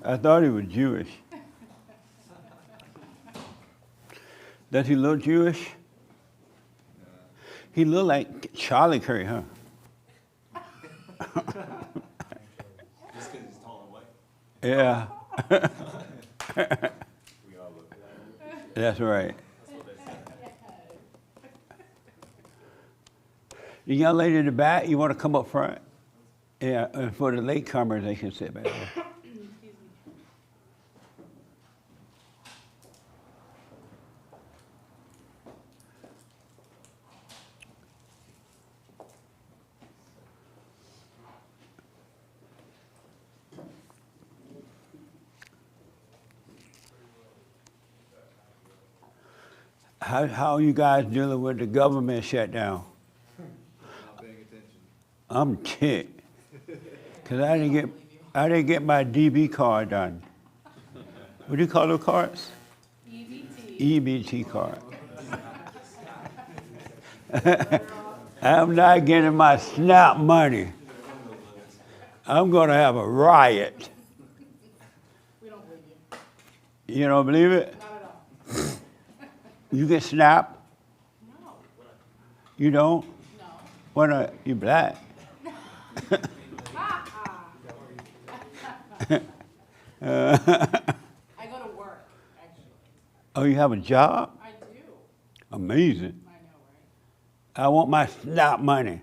I thought he was Jewish. Does he look Jewish? He look like Charlie Kirk, huh? Just because he's tall and white. Yeah. We all look alike. That's right. That's what they say. The young lady in the back, you want to come up front? Yeah, and for the latecomers, they can sit back there. How are you guys dealing with the government shutdown? Not paying attention. I'm ticked. Cause I didn't get my DB card done. What do you call those cards? EBT card. I'm not getting my SNAP money. I'm gonna have a riot. We don't believe you. You don't believe it? Not at all. You get SNAP? No. You don't? No. Why not? You black? I go to work, actually. Oh, you have a job? I do. Amazing. I know, right? I want my SNAP money.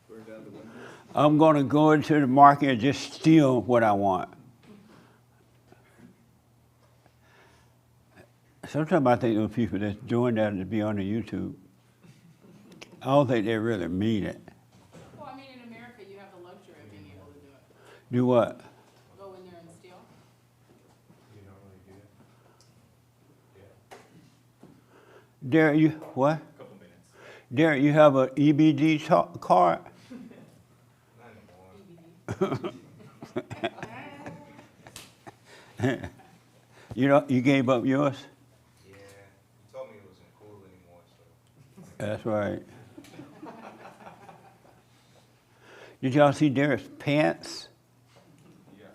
Burned down the windows. I'm gonna go into the market and just steal what I want. Sometimes I think those people that's doing that to be on the YouTube, I don't think they really mean it. Well, I mean, in America, you have the luxury of being able to do it. Do what? Go in there and steal. You don't really do it. Yeah. Derek, you what? A couple minutes. Derek, you have an EBD card? Not anymore. You gave up yours? Yeah. You told me it wasn't cool anymore, so. That's right. Did y'all see Derek's pants? Yeah.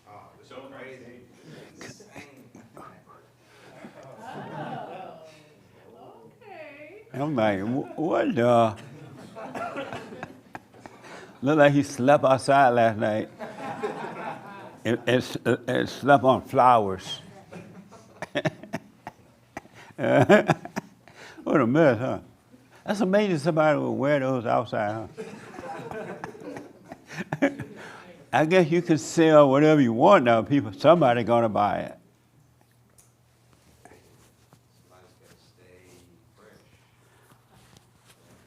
Oh, this is crazy. Insane. Okay. I'm like, what the? Looked like he slept outside last night. And slept on flowers. What a mess, huh? That's amazing somebody would wear those outside, huh? I guess you can sell whatever you want now. Somebody gonna buy it. Somebody's got to stay fresh.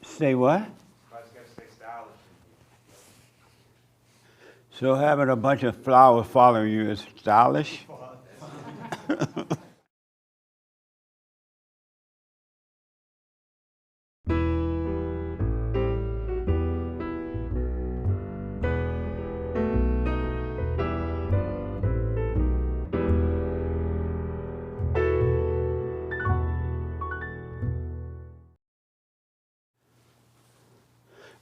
Say what? Somebody's got to stay stylish. So having a bunch of flowers following you is stylish?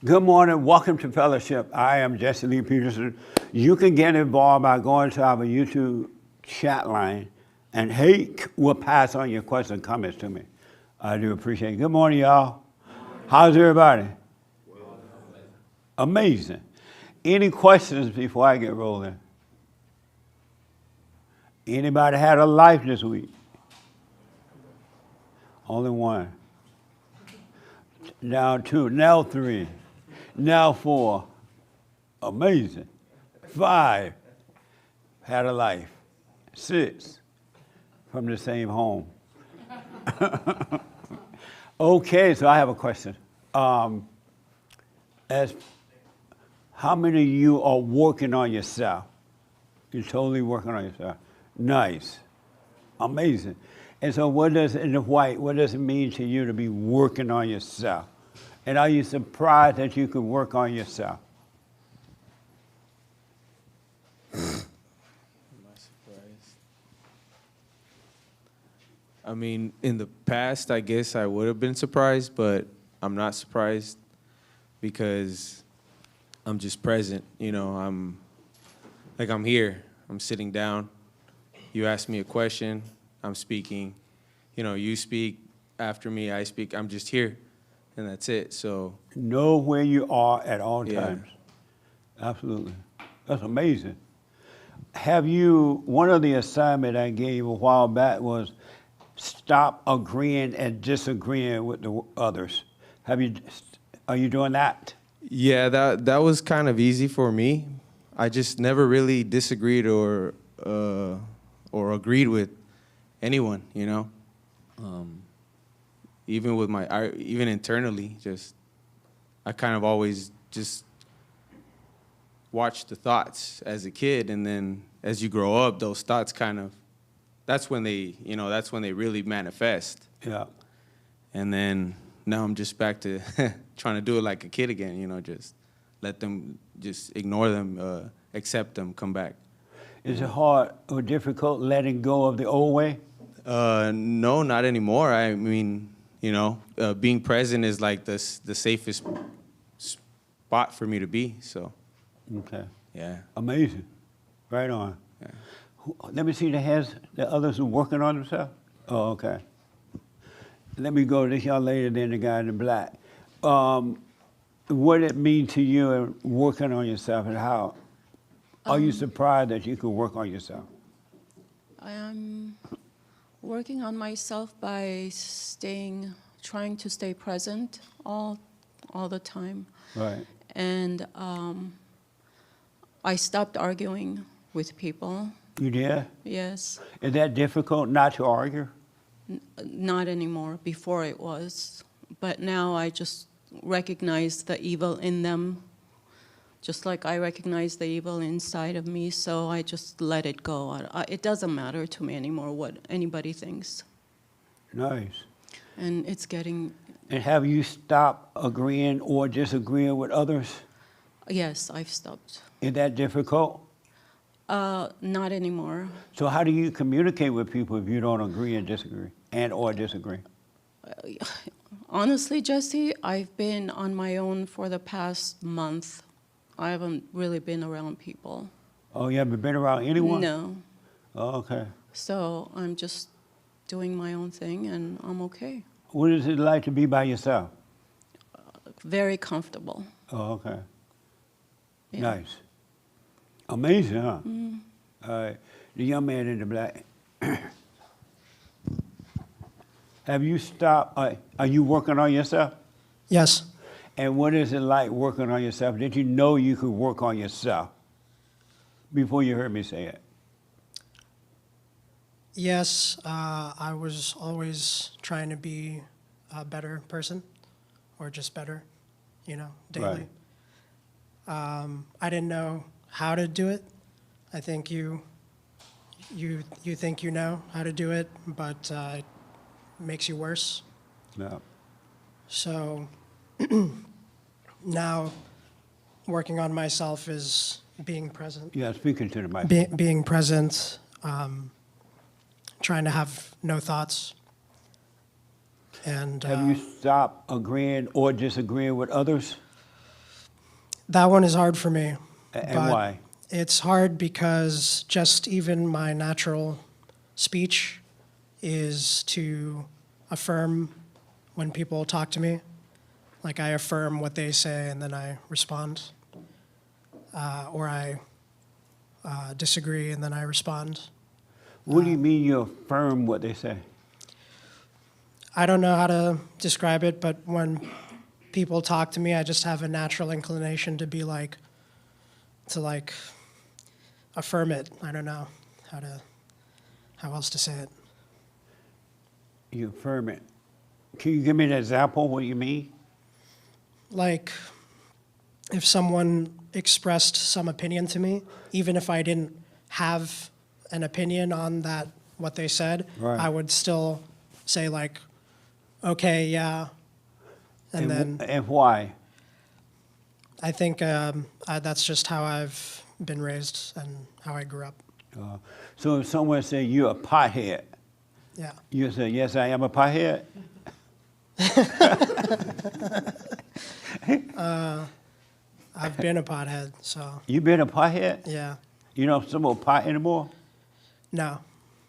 Good morning, welcome to Fellowship. I am Jesse Lee Peterson. You can get involved by going to our YouTube chat line, and Hake will pass on your questions and comments to me. I do appreciate it. Good morning, y'all. How's everybody? Amazing. Any questions before I get rolling? Anybody had a life this week? Only one. Now two, now three. Now 4, amazing. 5, had a life. 6, from the same home. Okay, so I have a question. As how many of you are working on yourself? You're totally working on yourself. Nice, amazing. And so, what does it mean to you to be working on yourself? And are you surprised that you could work on yourself? Am I surprised? I mean, in the past, I guess I would have been surprised, but I'm not surprised because I'm just present. You know, like I'm here, I'm sitting down. You ask me a question, I'm speaking. You know, you speak after me, I speak. I'm just here, and that's it. So Know where you are at all Yeah. times. Absolutely. That's amazing. Have you, one of the assignment I gave a while back was stop agreeing and disagreeing with the others. Are you doing that? yeah, that was kind of easy for me. I just never really disagreed or agreed with anyone. You know, even with even internally, just I kind of always just watched the thoughts as a kid, and then as you grow up, those thoughts that's when they really manifest. Yeah. And then now I'm just back to trying to do it like a kid again, you know, just let them, just ignore them, accept them, come back. Is it hard or difficult letting go of the old way? No, not anymore. I mean, you know, being present is like the safest spot for me to be, so, Okay. yeah. Amazing. Right on. Yeah. Let me see the others who working on themselves. Oh, okay. Let me go to this young lady, then the guy in the black. What did it mean to you in working on yourself, and how are you surprised that you could work on yourself? I'm working on myself by trying to stay present all the time. Right. And I stopped arguing with people. You did? Yes, Is that difficult not to argue? not anymore. Before it was. But now I just recognize the evil in them, just like I recognize the evil inside of me, so I just let it go. It doesn't matter to me anymore what anybody thinks. Nice. And it's getting, And have you stopped agreeing or disagreeing with others? yes, I've stopped. Is that difficult? Not anymore. So how do you communicate with people if you don't agree and disagree, or disagree? Honestly, Jesse, I've been on my own for the past month. I haven't really been around people. Oh, you haven't been around anyone? No. Oh, okay. So I'm just doing my own thing, and I'm okay. What is it like to be by yourself? Very comfortable. Oh, okay. Yeah. Nice. Amazing, huh? All right. The young man in the black. Have you stopped? Are you working on yourself? Yes. And what is it like working on yourself? Did you know you could work on yourself before you heard me say it? Yes, I was always trying to be a better person, or just better, you know, daily. I didn't know how to do it. I think you think you know how to do it, but it makes you worse. No. So now working on myself is being present. Yeah, speaking to the mic. Being present, trying to have no thoughts. And Have you stopped agreeing or disagreeing with others? that one is hard for me. And but why? It's hard because just even my natural speech is to affirm when people talk to me. Like I affirm what they say and then I respond. Or I disagree and then I respond. What do you mean you affirm what they say? I don't know how to describe it, but when people talk to me, I just have a natural inclination to be like, affirm it. I don't know how else to say it. You affirm it. Can you give me an example? What do you mean? Like, if someone expressed some opinion to me, even if I didn't have an opinion on that, what they said, Right. I would still say like, okay, yeah. And then And why? I think that's just how I've been raised and how I grew up. So if someone say you're a pothead, Yeah. you say, yes, I am a pothead? I've been a pothead, so You been a pothead? yeah. You don't smoke pot anymore? No.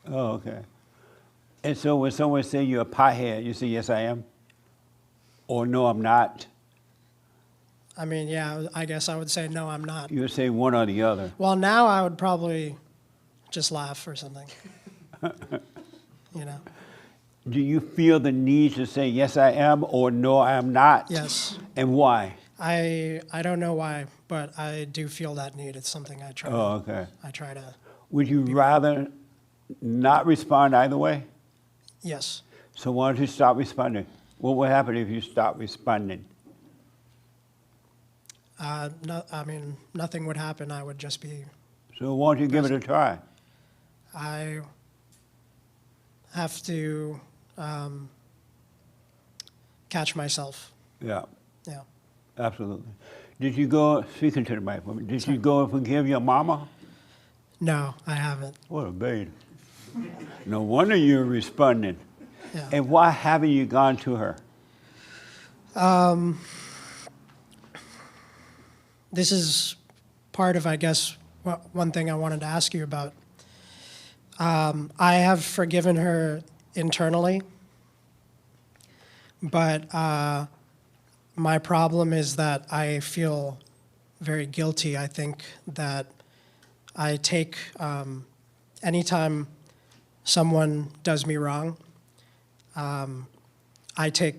Oh, okay. And so when someone say you're a pothead, you say, yes, I am? Or no, I'm not? I mean, yeah, I guess I would say no, I'm not. You would say one or the other. Well, now I would probably just laugh or something. You know? Do you feel the need to say, yes, I am, or no, I am not? Yes. And why? I don't know why, but I do feel that need. It's something I try. Oh, okay. I try to. Would you rather not respond either way? Yes. So why don't you stop responding? What would happen if you stop responding? No, I mean, nothing would happen. I would just be. So why don't you give it a try? I have to catch myself. Yeah, Yeah. absolutely. Did you go, speaking to the microphone, did you go and forgive your mama? No, I haven't. What a baby. No wonder you're responding. Yeah. And why haven't you gone to her? This is part of, I guess, one thing I wanted to ask you about. I have forgiven her internally, but my problem is that I feel very guilty. I think that I take, anytime someone does me wrong, I take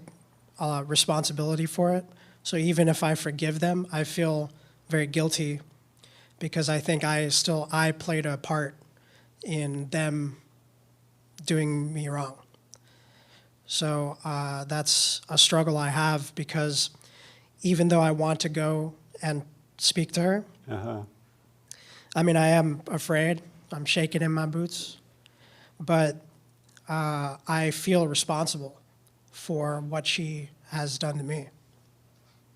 responsibility for it. So even if I forgive them, I feel very guilty because I think I played a part in them doing me wrong. So that's a struggle I have because even though I want to go and speak to her, I mean, I am afraid. I'm shaking in my boots. But I feel responsible for what she has done to me.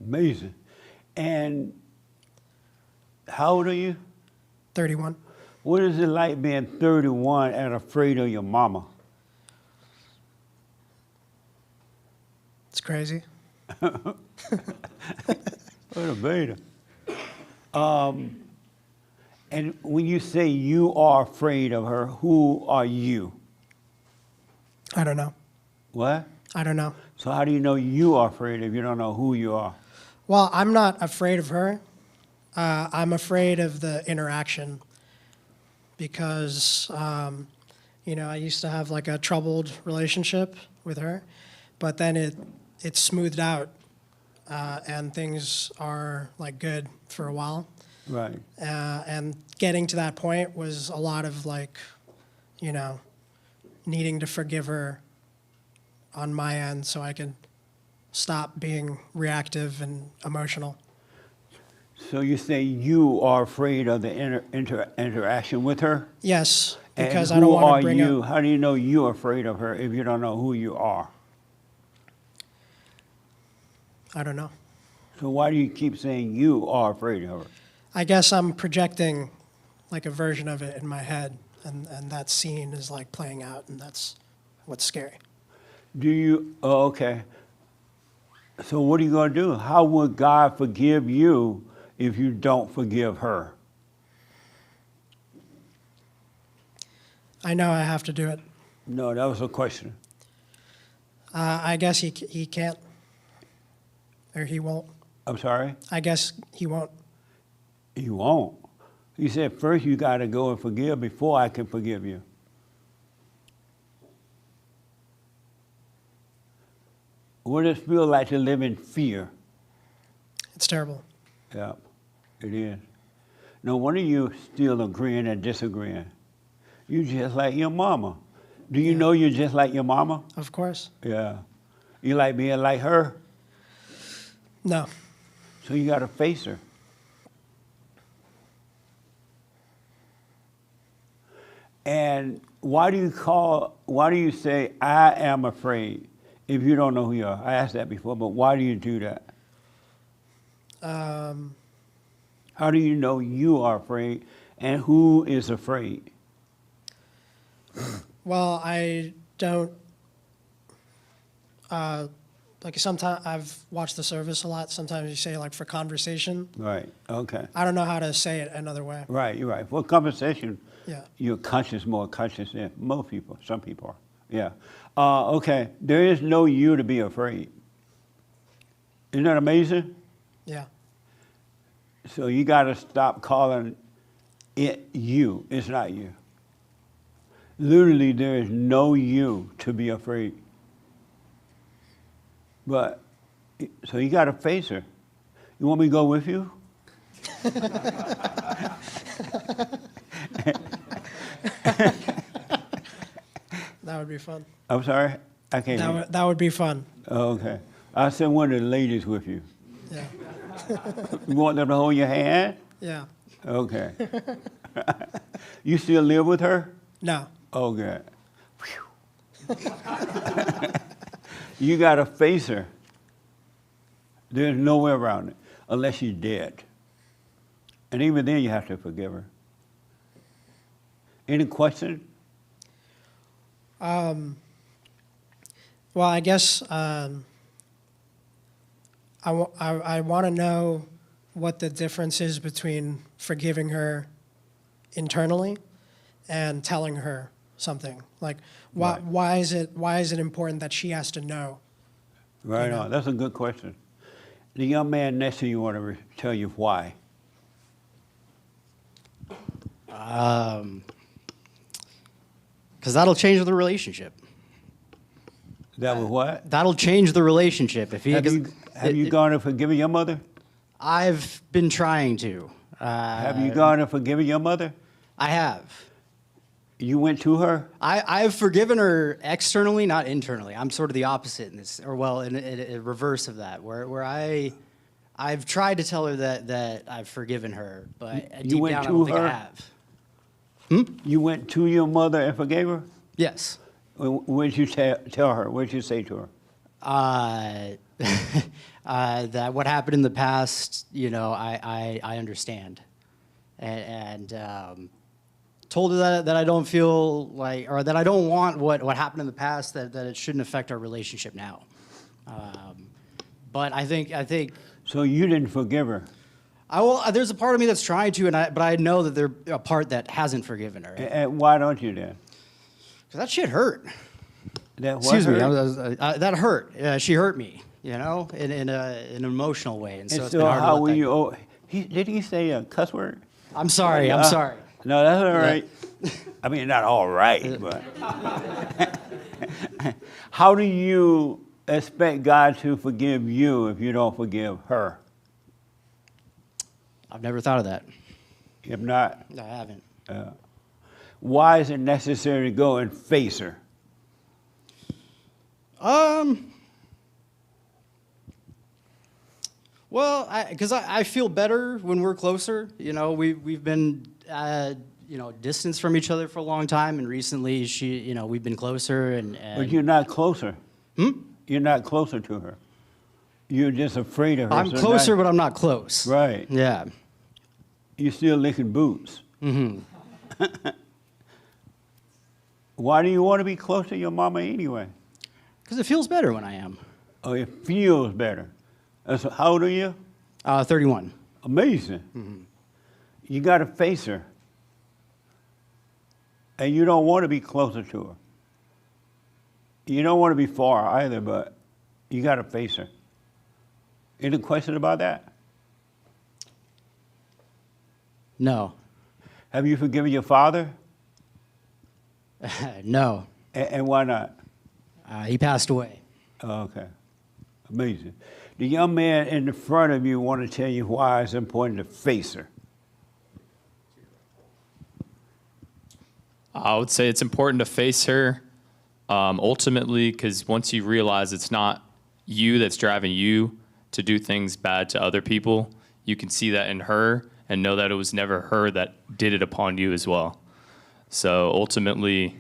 Amazing. And how old are you? 31. What is it like being 31 and afraid of your mama? It's crazy. What a beta. And when you say you are afraid of her, who are you? I don't know. What? I don't know. So how do you know you are afraid if you don't know who you are? Well, I'm not afraid of her. I'm afraid of the interaction because, you know, I used to have like a troubled relationship with her, but then it smoothed out and things are like good for a while. Right. And getting to that point was a lot of like, you know, needing to forgive her on my end so I could stop being reactive and emotional. So you say you are afraid of the interaction with her? Yes, And because I don't want to who bring are you? up. How do you know you're afraid of her if you don't know who you are? I don't know. So why do you keep saying you are afraid of her? I guess I'm projecting like a version of it in my head, and that scene is like playing out, and that's what's scary. Do you? Oh, okay. So what are you going to do? How would God forgive you if you don't forgive her? I know I have to do it. No, that was a question. I guess he can't, or he won't. I'm sorry? I guess he won't. You won't. He said, first you got to go and forgive before I can forgive you. What does it feel like to live in fear? It's terrible. Yeah, it is. No wonder you still agreeing and disagreeing. You just like your mama. Do you know you're just like your mama? Of course. Yeah. You like being like her? No. So you got to face her. And why do you say, I am afraid, if you don't know who you are? I asked that before, but why do you do that? How do you know you are afraid and who is afraid? Well, I don't like sometimes I've watched the service a lot. Sometimes you say like for conversation. Right. Okay. I don't know how to say it another way. Right. You're right. For conversation, Yeah. you're more conscious than most people. Some people are. Yeah. Okay. There is no you to be afraid. Isn't that amazing? Yeah. So you got to stop calling it you. It's not you. Literally, there is no you to be afraid. But, so you got to face her. You want me to go with you? That would be fun. I'm sorry? I can't hear you. That would be fun. Oh, okay. I'll send one of the ladies with you. Yeah. You want them to hold your hand? Yeah. Okay. You still live with her? No. Oh, good. You got to face her. There's no way around it, unless she's dead. And even then, you have to forgive her. Any question? Well, I guess I want to know what the difference is between forgiving her internally and telling her something. Like, Right. why is it important that she has to know? Right You know? on. That's a good question. The young man next to you want to tell you why. Because that'll change the relationship. That was what? That'll change the relationship. If he, Have you gone and forgiven your mother? I've been trying to. Have you gone and forgiven your mother? I have. You went to her? I've forgiven her externally, not internally. I'm sort of the opposite in this, or well, in a reverse of that, where I've tried to tell her that I've forgiven her, but You deep went down I to don't think her? I have. You went to your mother and forgave her? Yes. What did you tell her? What did you say to her? That what happened in the past, you know, I understand, and told her that I don't feel like, or that I don't want what happened in the past, that it shouldn't affect our relationship now. But I think. So you didn't forgive her? There's a part of me that's trying to, but I know that there's a part that hasn't forgiven her. And why don't you then? Because that shit hurt. That what Excuse me, hurt? that hurt. She hurt me, you know, in an emotional way, and so And it's been so hard to how let will that you? go. Did he say a cuss word? I'm sorry. I'm sorry. No, that's all right. I mean, not all right, but how do you expect God to forgive you if you don't forgive her? I've never thought of that. If not, I haven't. why is it necessary to go and face her? Well, because I feel better when we're closer. You know, we've been distance from each other for a long time, and recently we've been closer. And But you're not closer. You're not closer to her. You're just afraid of her. I'm so closer, now- but I'm not close. Right. Yeah. You're still licking boots. Mm-hmm. Why do you want to be close to your mama anyway? Because it feels better when I am. Oh, it feels better. So how old are you? 31. Amazing. You got to face her. And you don't want to be closer to her. You don't want to be far either, but you got to face her. Any question about that? No. Have you forgiven your father? No. And why not? He passed away. Oh, okay. Amazing. The young man in the front of you want to tell you why it's important to face her. I would say it's important to face her, ultimately, because once you realize it's not you that's driving you to do things bad to other people, you can see that in her and know that it was never her that did it upon you as well. So ultimately,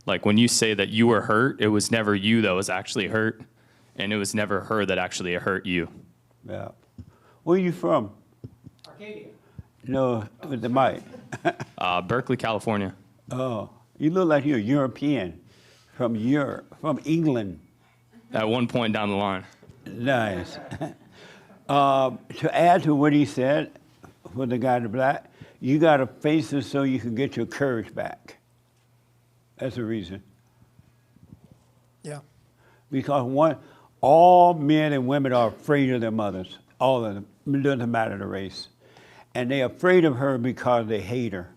like when you say that you were hurt, it was never you that was actually hurt, and it was never her that actually hurt you. Yeah. Where are you from? Arcadia. No, with the mic. Berkeley, California. Oh, you look like you're European, from Europe, from England. at one point down the line. Nice. To add to what he said, for the guy in the black, you got to face it so you can get your courage back. That's the reason. Yeah. Because all men and women are afraid of their mothers. All of them. It doesn't matter the race. And they're afraid of her because they hate her.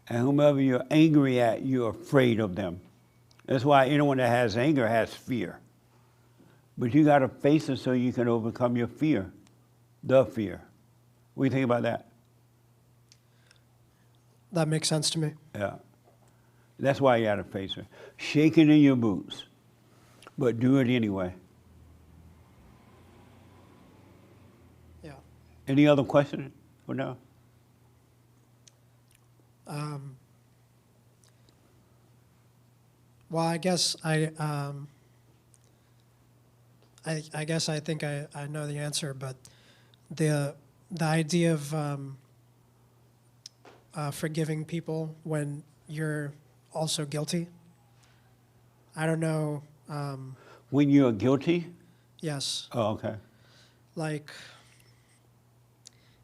And whomever you're angry at, you're afraid of them. That's why anyone that has anger has fear. But you got to face it so you can overcome your fear, the fear. What do you think about that? That makes sense to me. Yeah. That's why you got to face it. Shake it in your boots, but do it anyway. Yeah. Any other questions for now? Well, I guess I guess I think I know the answer, but the idea of forgiving people when you're also guilty. I don't know. When you're guilty? Yes, Oh, okay. like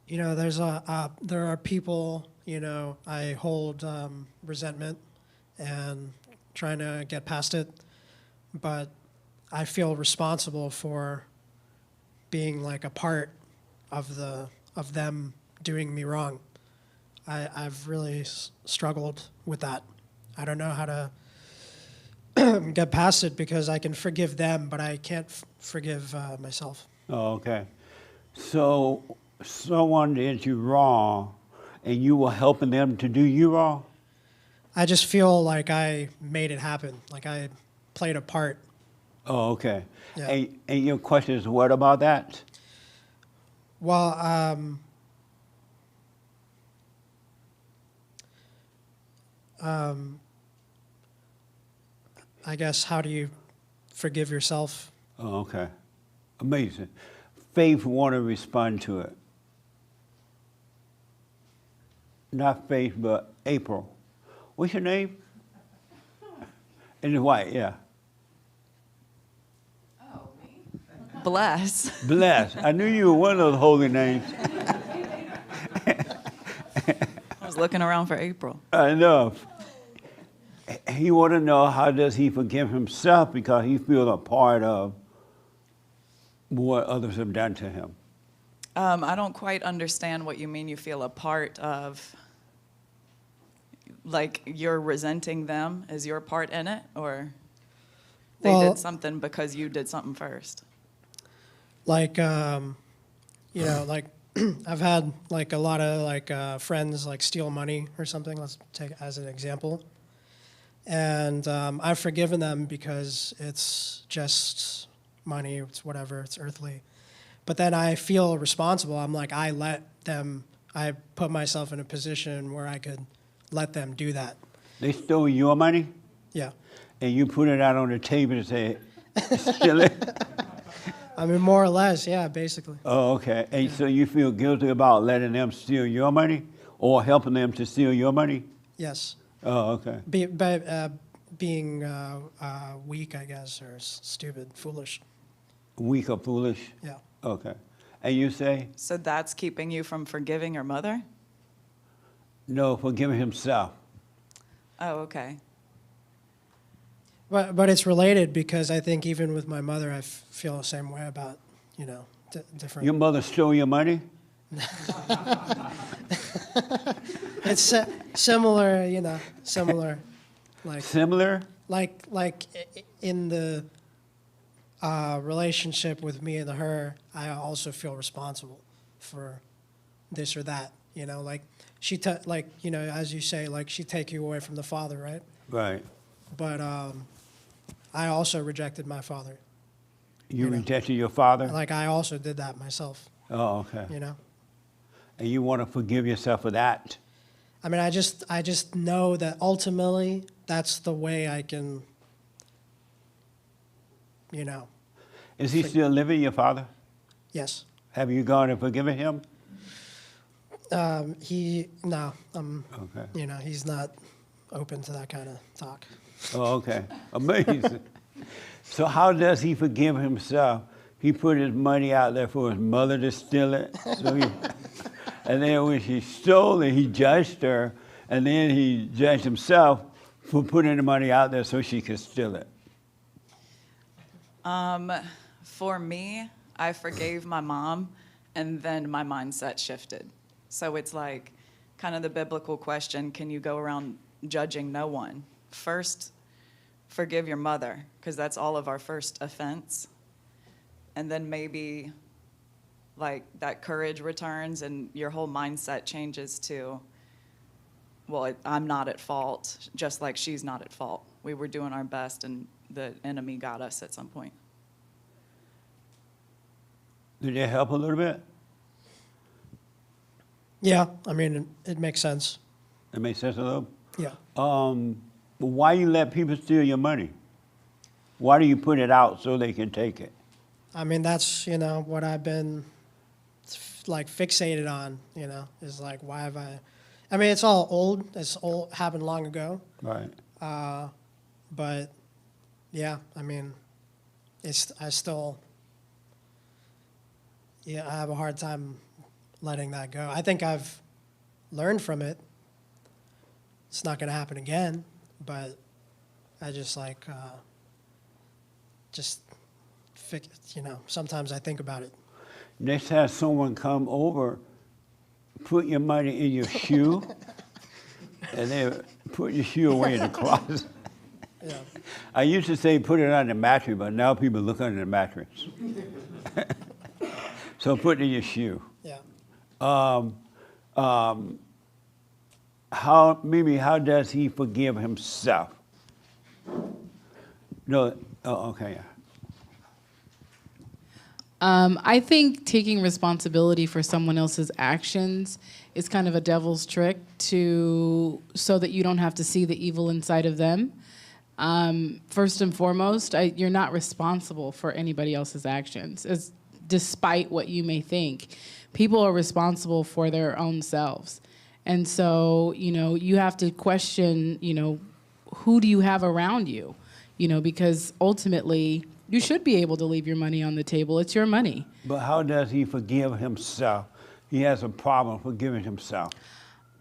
there's there are people I hold resentment and trying to get past it, but I feel responsible for being like a part of them doing me wrong. I've really struggled with that. I don't know how to get past it because I can forgive them, but I can't forgive myself. Oh, okay. So someone did you wrong, and you were helping them to do you wrong? I just feel like I made it happen, like I played a part. Oh, okay. Yeah. And your question is, what about that? Well, I guess, how do you forgive yourself? Oh, okay. Amazing. Faith want to respond to it. Not Faith, but April. What's your name? In the white, yeah. Oh, me? Bless. Bless. I knew you were one of those holy names. I was looking around for April. I know. He want to know, how does he forgive himself because he feels a part of what others have done to him. I don't quite understand what you mean you feel a part of. Like you're resenting them? Is your part in it? Or they Well, did something because you did something first? Like, like I've had like a lot of like friends like steal money or something. Let's take as an example. And I've forgiven them because it's just money. It's whatever. It's earthly. But then I feel responsible. I'm like, I put myself in a position where I could let them do that. They stole your money, Yeah. and you put it out on the table and say, steal it? I mean, more or less, yeah, basically. Oh, okay. And so you feel guilty about letting them steal your money or helping them to steal your money? Yes. Oh, okay. Being weak, I guess, or stupid, foolish. Weak or foolish? Yeah. Okay. And you say, So that's keeping you from forgiving your mother? no, forgiving himself. Oh, okay. But it's related because I think even with my mother, I feel the same way about, different. Your mother stole your money? It's similar, similar, like Similar? like in the relationship with me and her, I also feel responsible for this or that. Like she as you say, like she take you away from the father, right? Right. But I also rejected my father. You rejected your father? Like I also did that myself. Oh, okay. And you want to forgive yourself for that? I mean, I just know that ultimately that's the way I can, Is he still living, your father? yes. Have you gone and forgiven him? He's not Okay. open to that kind of talk. Oh, okay. Amazing. So how does he forgive himself? He put his money out there for his mother to steal it. So he, and then when she stole it, he judged her, and then he judged himself for putting the money out there so she could steal it. For me, I forgave my mom, and then my mindset shifted. So it's like kind of the biblical question, can you go around judging no one? First, forgive your mother, because that's all of our first offense. And then maybe like that courage returns and your whole mindset changes to, well, I'm not at fault, just like she's not at fault. We were doing our best and the enemy got us at some point. Did that help a little bit? Yeah, I mean, it makes sense. That makes sense a little? Yeah. Why you let people steal your money? Why do you put it out so they can take it? I mean, that's, you know, what I've been like fixated on, you know, is like, why have I mean, it's all old. It's old, happened long ago. Right. But yeah, I mean, I still, yeah, I have a hard time letting that go. I think I've learned from it. It's not going to happen again, but I just like, you know, sometimes I think about it. Next time someone come over, put your money in your shoe, and then put your shoe away in the closet. Yeah. I used to say put it on the mattress, but now people look under the mattress. So put it in your shoe. Yeah. How does he forgive himself? No, oh, okay, yeah. I think taking responsibility for someone else's actions is kind of a devil's trick so that you don't have to see the evil inside of them. First and foremost, you're not responsible for anybody else's actions, despite what you may think. People are responsible for their own selves. And so, you know, you have to question, you know, who do you have around you? You know, because ultimately, you should be able to leave your money on the table. It's your money. But how does he forgive himself? He has a problem forgiving himself.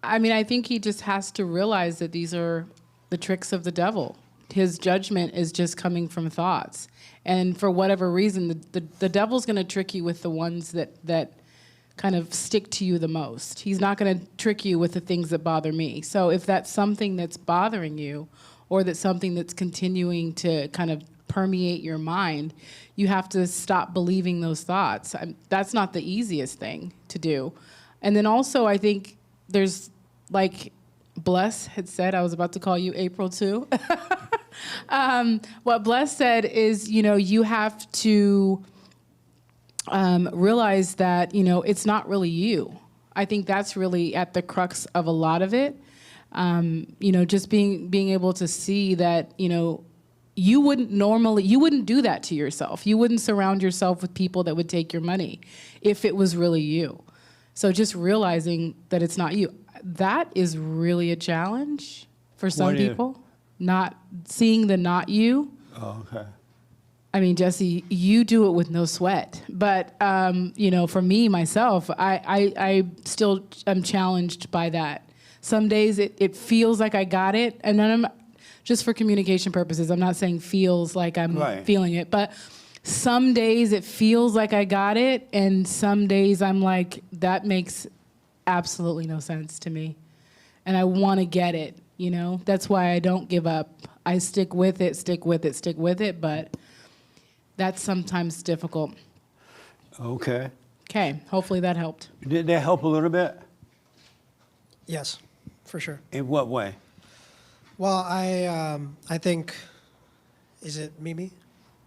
I mean, I think he just has to realize that these are the tricks of the devil. His judgment is just coming from thoughts. And for whatever reason, the devil's going to trick you with the ones that kind of stick to you the most. He's not going to trick you with the things that bother me. So if that's something that's bothering you, or that's something that's continuing to kind of permeate your mind, you have to stop believing those thoughts. That's not the easiest thing to do. And then also, I think there's, like Bless had said, I was about to call you April too. What Bless said is, you know, you have to realize that, you know, it's not really you. I think that's really at the crux of a lot of it. You know, just being able to see that, you know, you wouldn't do that to yourself. You wouldn't surround yourself with people that would take your money if it was really you. So just realizing that it's not you, that is really a challenge for some people. Not seeing the not you. Oh, okay. I mean, Jesse, you do it with no sweat. But, you know, for me, myself, I still am challenged by that. Some days it feels like I got it. And then just for communication purposes, I'm not saying feels like I'm feeling it. But some days it feels like I got it. And some days I'm like, that makes absolutely no sense to me. And I want to get it, you know? That's why I don't give up. I stick with it. But that's sometimes difficult. Okay. Okay, hopefully that helped. Did that help a little bit? Yes, for sure. In what way? Well, I think, is it Mimi?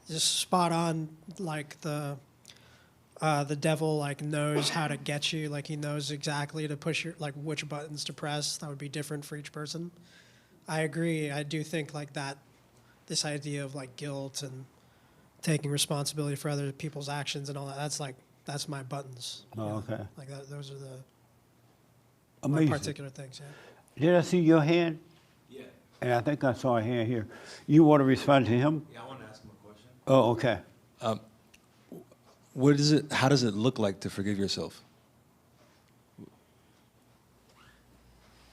Just spot on. Like the devil like knows how to get you. Like he knows exactly to push your like which buttons to press. That would be different for each person. I agree. I do think like that. This idea of like guilt and taking responsibility for other people's actions and all that. That's my buttons. Oh, okay. Like that. Those are the Amazing. particular things. Yeah. Did I see your hand? Yeah. And I think I saw a hand here. You want to respond to him? Yeah, I want to ask him a question. Oh, okay. What is it? How does it look like to forgive yourself?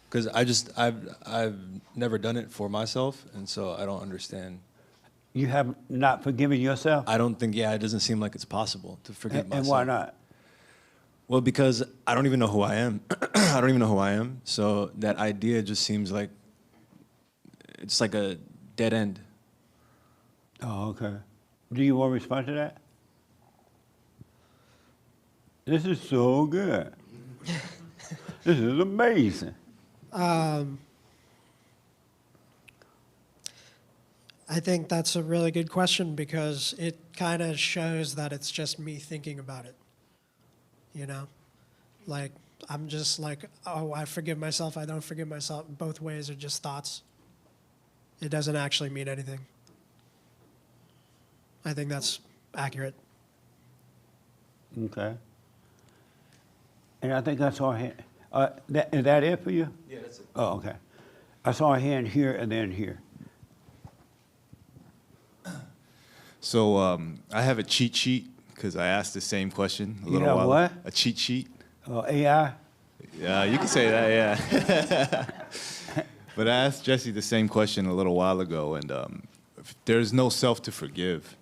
Because I've never done it for myself, and so I don't understand. You have not forgiven yourself? I don't think. Yeah, it doesn't seem like it's possible to forgive myself. And why not? Well, because I don't even know who I am. I don't even know who I am. So that idea just seems like it's like a dead end. Oh, okay. Do you want to respond to that? This is so good. This is amazing. I think that's a really good question because it kind of shows that it's just me thinking about it. You know? Like, I'm just like, oh, I forgive myself, I don't forgive myself. Both ways are just thoughts. It doesn't actually mean anything. I think that's accurate. Okay. And I think I saw a hand. Is that it for you? Yeah, that's it. Oh, okay. I saw a hand here and then here. So I have a cheat sheet because I asked the same question a You little have while. what? A cheat sheet. Oh, AI? Yeah, you can say that. Yeah. But I asked Jesse the same question a little while ago, and there's no self to forgive.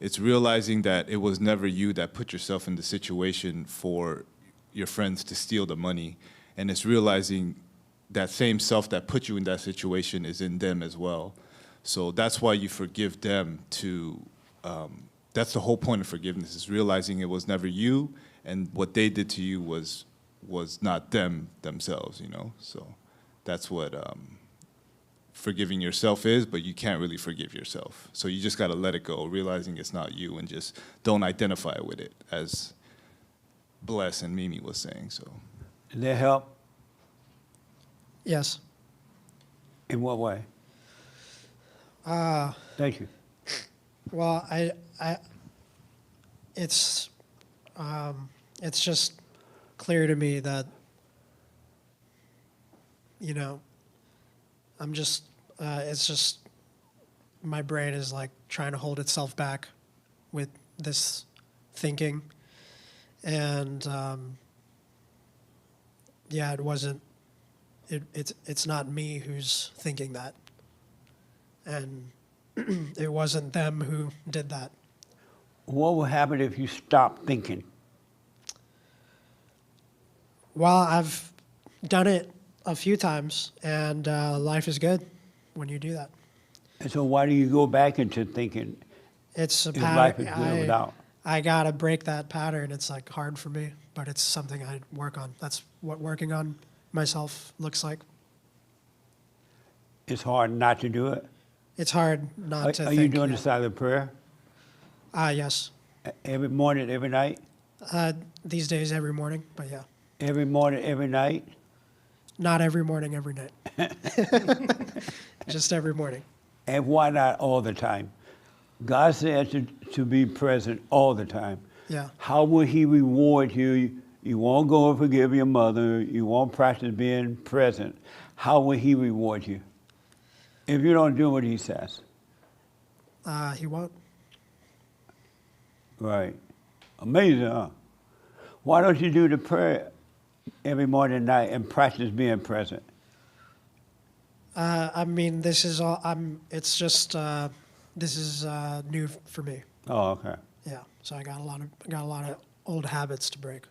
It's realizing that it was never you that put yourself in the situation for your friends to steal the money, and it's realizing that same self that put you in that situation is in them as well. So that's why you forgive them to, that's the whole point of forgiveness, is realizing it was never you, and what they did to you was not them themselves, you know? So that's what forgiving yourself is, but you can't really forgive yourself. So you just gotta let it go, realizing it's not you, and just don't identify with it, as Bless and Mimi was saying, so. Did that help? Yes. In what way? Thank you. Well, it's just clear to me that, you know, I'm just, it's just, my brain is like trying to hold itself back with this thinking. And, yeah, it wasn't, it's not me who's thinking that. And it wasn't them who did that. What will happen if you stop thinking? Well, I've done it a few times, and life is good when you do that. And so why do you go back into thinking It's a if life is pattern. good without? I gotta break that pattern. It's like hard for me, but it's something I work on. That's what working on myself looks like. It's hard not to do it? It's hard not to Are think. you doing yeah. the silent prayer Yes. every morning, every night? These days, every morning, but yeah. Every morning, every night? Not every morning, every night. Just every morning. And why not all the time? God said to be present all the time. Yeah. How will he reward you? You won't go and forgive your mother. You won't practice being present. How will he reward you if you don't do what he says? He won't. Right. Amazing, huh? Why don't you do the prayer every morning and night and practice being present? I mean, this is all. It's just. This is new for me. Oh, okay. Yeah. So I got a lot of old habits to break.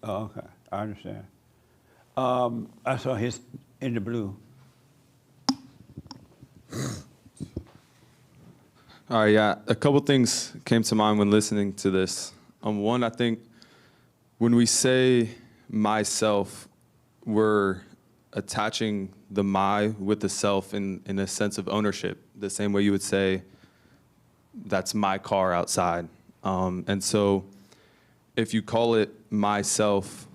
Oh, okay. I understand. I saw his in the blue. All right, yeah. A couple things came to mind when listening to this. One, I think when we say myself, we're attaching the my with the self in a sense of ownership, the same way you would say, that's my car outside. And so if you call it myself,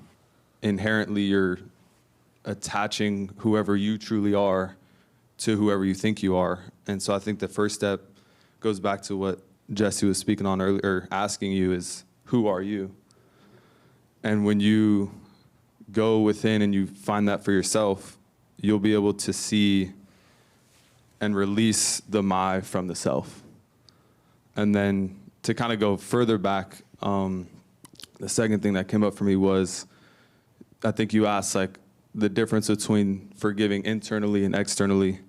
inherently you're attaching whoever you truly are to whoever you think you are. And so I think the first step goes back to what Jesse was speaking on earlier, or asking you, is who are you? And when you go within and you find that for yourself, you'll be able to see and release the my from the self. And then to kind of go further back, the second thing that came up for me was, I think you asked like the difference between forgiving internally and externally.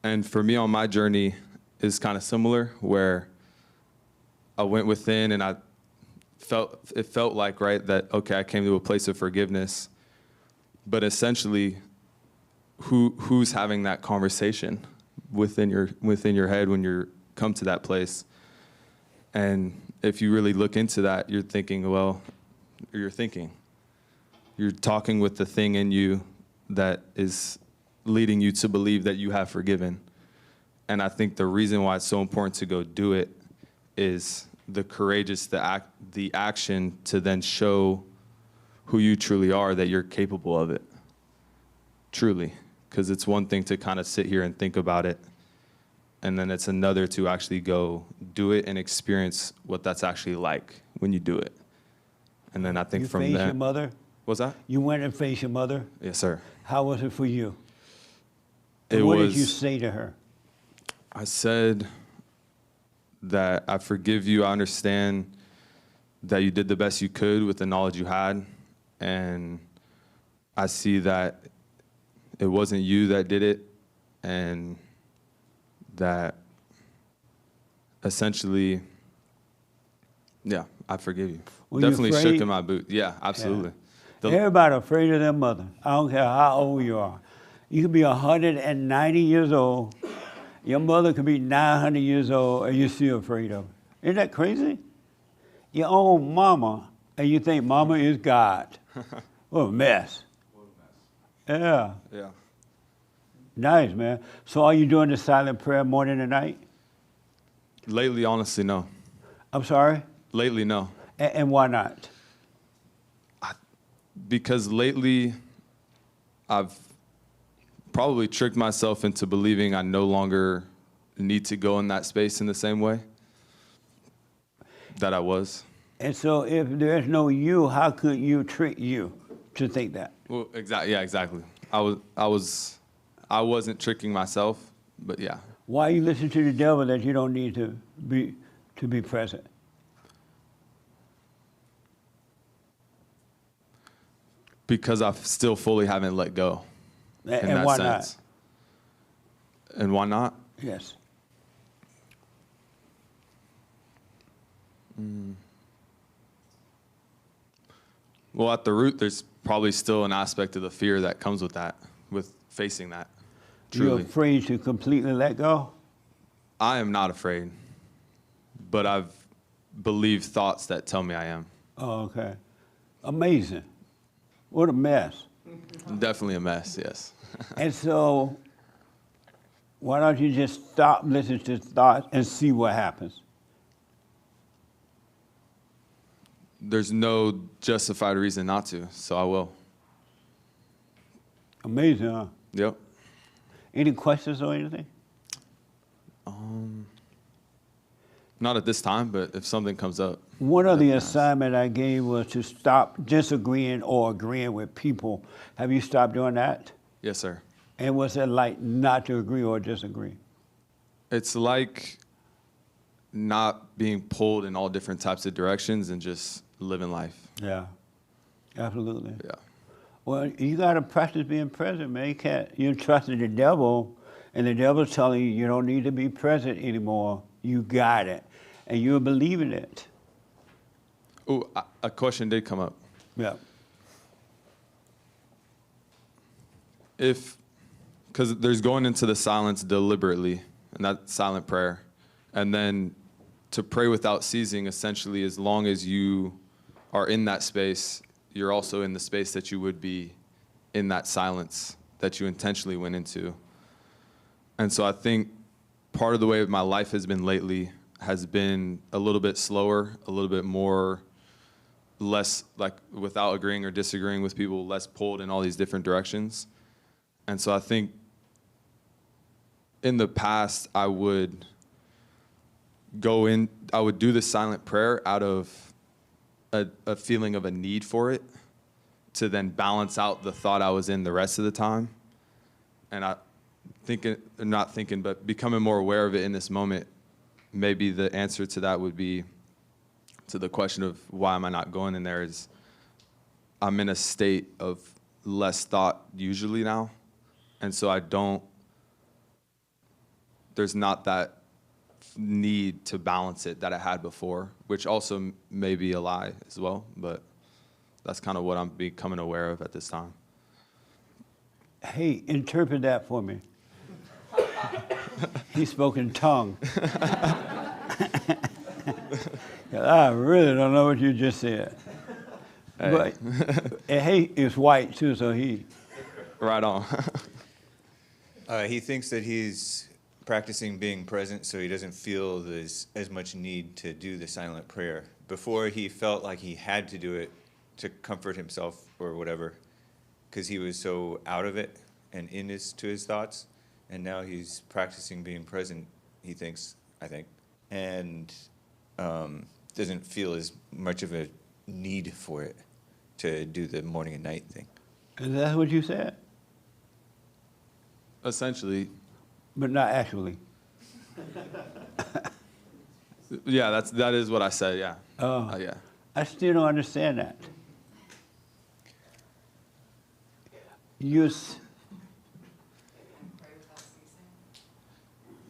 And for me on my journey is kind of similar, where I went within and it felt like, right, that, okay, I came to a place of forgiveness, but essentially who's having that conversation within your head when you're come to that place? And if you really look into that, you're talking with the thing in you that is leading you to believe that you have forgiven. And I think the reason why it's so important to go do it is the action to then show who you truly are, that you're capable of it. Truly. Because it's one thing to kind of sit here and think about it, and then it's another to actually go do it and experience what that's actually like when you do it. And then I think You from faced that. your mother? What's that? You went and faced your mother? Yes, sir. How was it for you? It What was. did you say to her? I said that I forgive you. I understand that you did the best you could with the knowledge you had. And I see that it wasn't you that did it, and that essentially, yeah, I forgive you. Were you Definitely shook afraid? in my boot. Yeah, absolutely. Everybody afraid of their mother. I don't care how old you are. You could be 190 years old. Your mother could be 900 years old, and you're still afraid of her. Isn't that crazy? Your own mama, and you think mama is God. What a mess. Yeah. Yeah. Nice, man. So are you doing the silent prayer morning and night? Lately, honestly, no. I'm sorry? Lately, no. And why not? Because lately, I've probably tricked myself into believing I no longer need to go in that space in the same way that I was. And so if there's no you, how could you trick you to think that? Well, exactly. Yeah, exactly. I wasn't tricking myself, but yeah. Why you listen to the devil that you don't need to be present? Because I still fully haven't let go. And why not? And why not? Yes. Well, at the root, there's probably still an aspect of the fear that comes with that, with facing that. You're Truly. afraid to completely let go? I am not afraid, but I've believed thoughts that tell me I am. Oh, okay. Amazing. What a mess. Definitely a mess, yes. And so, why don't you just stop listening to thoughts and see what happens? There's no justified reason not to, so I will. Amazing, huh? Yep. Any questions or anything? Not at this time, but if something comes up. One of the definitely ask. assignment I gave was to stop disagreeing or agreeing with people. Have you stopped doing that? Yes, sir. And what's it like not to agree or disagree? It's like not being pulled in all different types of directions and just living life. Yeah, absolutely. Yeah. Well, you got to practice being present, man. You can't, you're trusting the devil, and the devil's telling you you don't need to be present anymore. You got it, and you're believing it. Oh, a question did come up. Yeah. Because there's going into the silence deliberately, and that silent prayer. And then to pray without ceasing, essentially, as long as you are in that space, you're also in the space that you would be in that silence that you intentionally went into. And so I think part of the way my life has been lately has been a little bit slower, a little bit more, less like without agreeing or disagreeing with people, less pulled in all these different directions. And so I think in the past, I would do the silent prayer out of a feeling of a need for it to then balance out the thought I was in the rest of the time. And but becoming more aware of it in this moment maybe the answer to that would be, to the question of why am I not going in there, is I'm in a state of less thought usually now. And so there's not that need to balance it that I had before, which also may be a lie as well, but that's kind of what I'm becoming aware of at this time. Hey, interpret that for me. He spoke in tongue. I really don't know what you just said. Hey. But and he is white too, so he. Right on. He thinks that he's practicing being present, so he doesn't feel as much need to do the silent prayer. Before, he felt like he had to do it to comfort himself or whatever, because he was so out of it and to his thoughts. And now he's practicing being present, he thinks, I think, and doesn't feel as much of a need for it to do the morning and night thing. Is that what you said? Essentially. But not actually. Yeah, that is what I said, yeah. Oh. Yeah. I still don't understand that.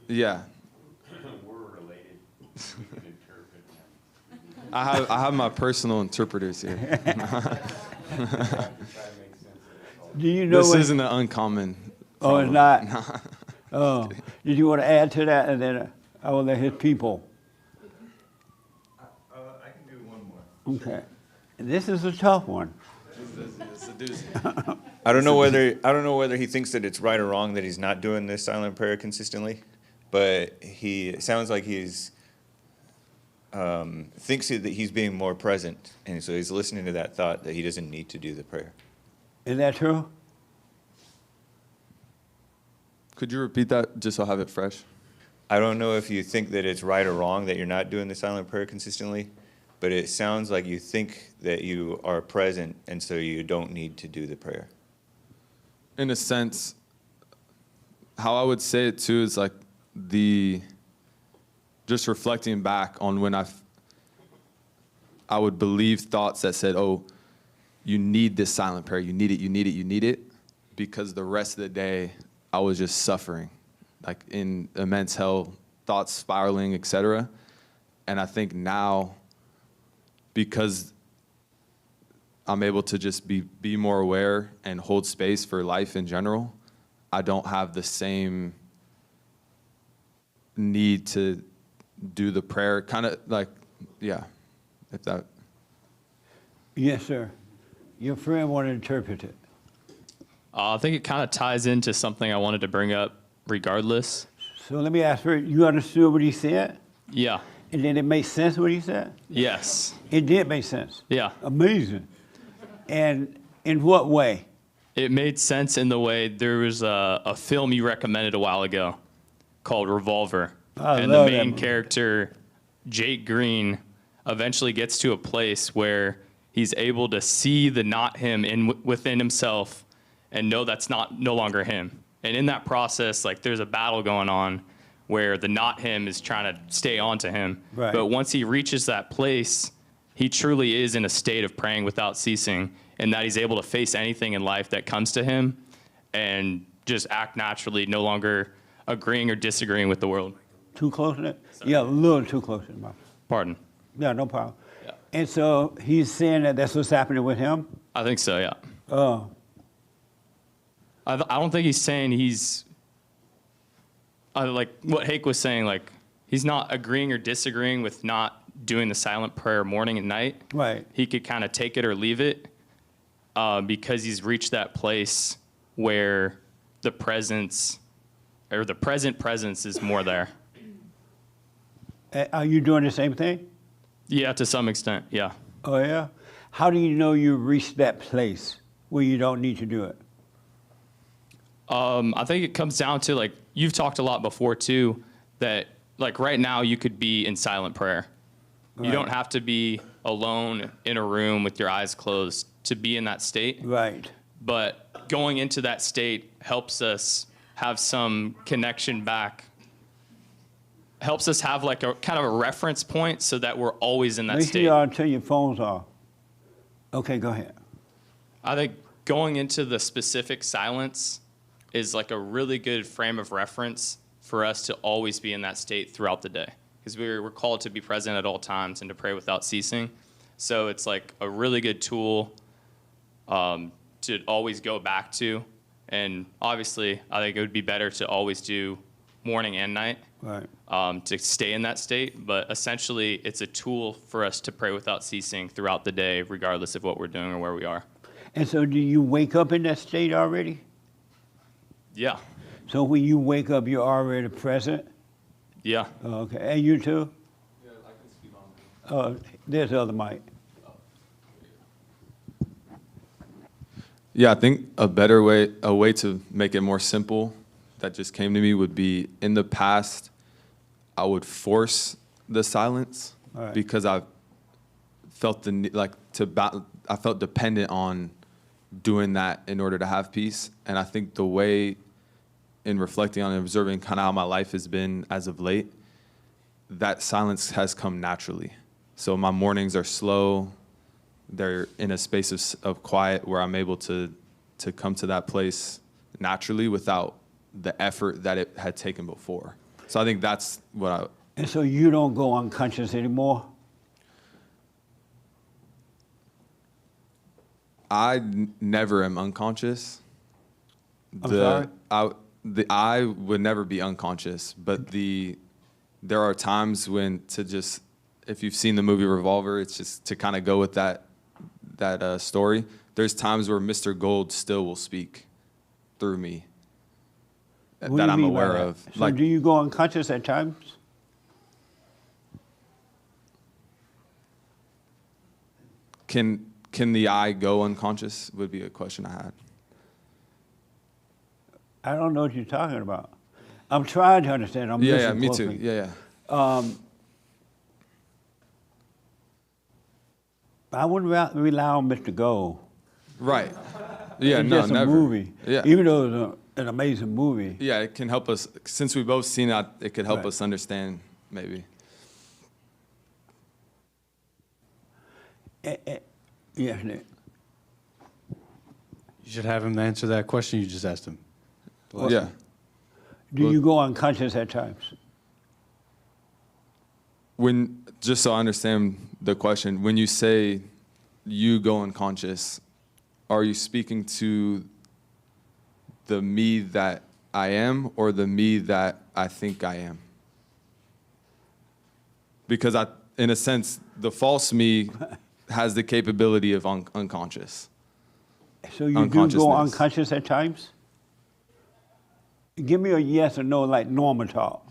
Yeah. We're related. I have my personal interpreters here. Do you know this isn't an uncommon problem. Oh, it's not? Oh. Did you want to add to that? And then I will let his people. I can do one more. Okay. This is a tough one. It's a doozy. I don't know whether he thinks that it's right or wrong that he's not doing this silent prayer consistently, but it sounds like he's thinks that he's being more present, and so he's listening to that thought that he doesn't need to do the prayer. Is that true? Could you repeat that just so I have it fresh? I don't know if you think that it's right or wrong that you're not doing the silent prayer consistently, but it sounds like you think that you are present, and so you don't need to do the prayer. In a sense, how I would say it too is like just reflecting back on when I would believe thoughts that said, oh, you need this silent prayer, you need it, you need it, you need it, because the rest of the day I was just suffering, like in immense hell, thoughts spiraling, etc. And I think now, because I'm able to just be more aware and hold space for life in general, I don't have the same need to do the prayer, kind of like, yeah, if that. Yes, sir. Your friend want to interpret it. I think it kind of ties into something I wanted to bring up regardless. So let me ask first, you understood what he said? Yeah. And then it made sense what he said? Yes. It did make sense? Yeah. Amazing. And in what way? It made sense in the way there was a film you recommended a while ago called Revolver. And the main character, Jake Green, eventually gets to a place where he's able to see the not him within himself and know that's no longer him. And in that process, like there's a battle going on where the not him is trying to stay on to him. Right. But once he reaches that place, he truly is in a state of praying without ceasing, and that he's able to face anything in life that comes to him and just act naturally, no longer agreeing or disagreeing with the world. Too close to it? Yeah, a little too close to it. Pardon? Yeah, no problem. Yeah. And so he's saying that that's what's happening with him? I think so, yeah. Oh. I don't think he's saying he's, like what Hake was saying, like he's not agreeing or disagreeing with not doing the silent prayer morning and night. Right. He could kind of take it or leave it because he's reached that place where the presence, or the present presence is more there. Are you doing the same thing? Yeah, to some extent, yeah. Oh, yeah? How do you know you reached that place where you don't need to do it? I think it comes down to, like, you've talked a lot before, too, that, like, right now you could be in silent prayer. Right. You don't have to be alone in a room with your eyes closed to be in that state. Right. But going into that state helps us have some connection back, helps us have like a kind of a reference point so that we're always in that Make sure state. y'all turn your phones off. Okay, go ahead. I think going into the specific silence is like a really good frame of reference for us to always be in that state throughout the day. Because we're called to be present at all times and to pray without ceasing. So it's like a really good tool to always go back to. And obviously, I think it would be better to always do morning and night to stay in that state. But essentially, it's a tool for us to pray without ceasing throughout the day, regardless of what we're doing or where we are. And so do you wake up in that state already? Yeah. So when you wake up, you're already present? Yeah. Okay. And you too? Yeah, I can speak on that. There's the other mic. Yeah, I think a way to make it more simple that just came to me would be in the past, I would force the silence because I felt I felt dependent on doing that in order to have peace. And I think the way, in reflecting on and observing kind of how my life has been as of late, that silence has come naturally. So my mornings are slow. They're in a space of quiet where I'm able to come to that place naturally without the effort that it had taken before. So I think that's what And so you don't go unconscious anymore? I never am unconscious. I'm sorry? I would never be unconscious, but there are times when if you've seen the movie Revolver, it's just to kind of go with that story. There's times where Mr. Gold still will speak through me What do that you I'm mean by aware that? of. So do you go unconscious at times? Can the I go unconscious would be a question I had. I don't know what you're talking about. I'm trying to understand. I'm Yeah, listening me closely. too. Yeah. I wouldn't rely on Mr. Gold. Right. Yeah, It's no, just a never. movie. Yeah. Even though it's an amazing movie. Yeah, it can help us. Since we've both seen it, it could help Right. us understand, maybe. Yes, Nick. You should have him answer that question you just asked him. Yeah. Do you go unconscious at times? Just so I understand the question, when you say you go unconscious, are you speaking to the me that I am or the me that I think I am? Because in a sense, the false me has the capability of unconscious. So you do go unconscious at times? Give me a yes or no, like normal talk.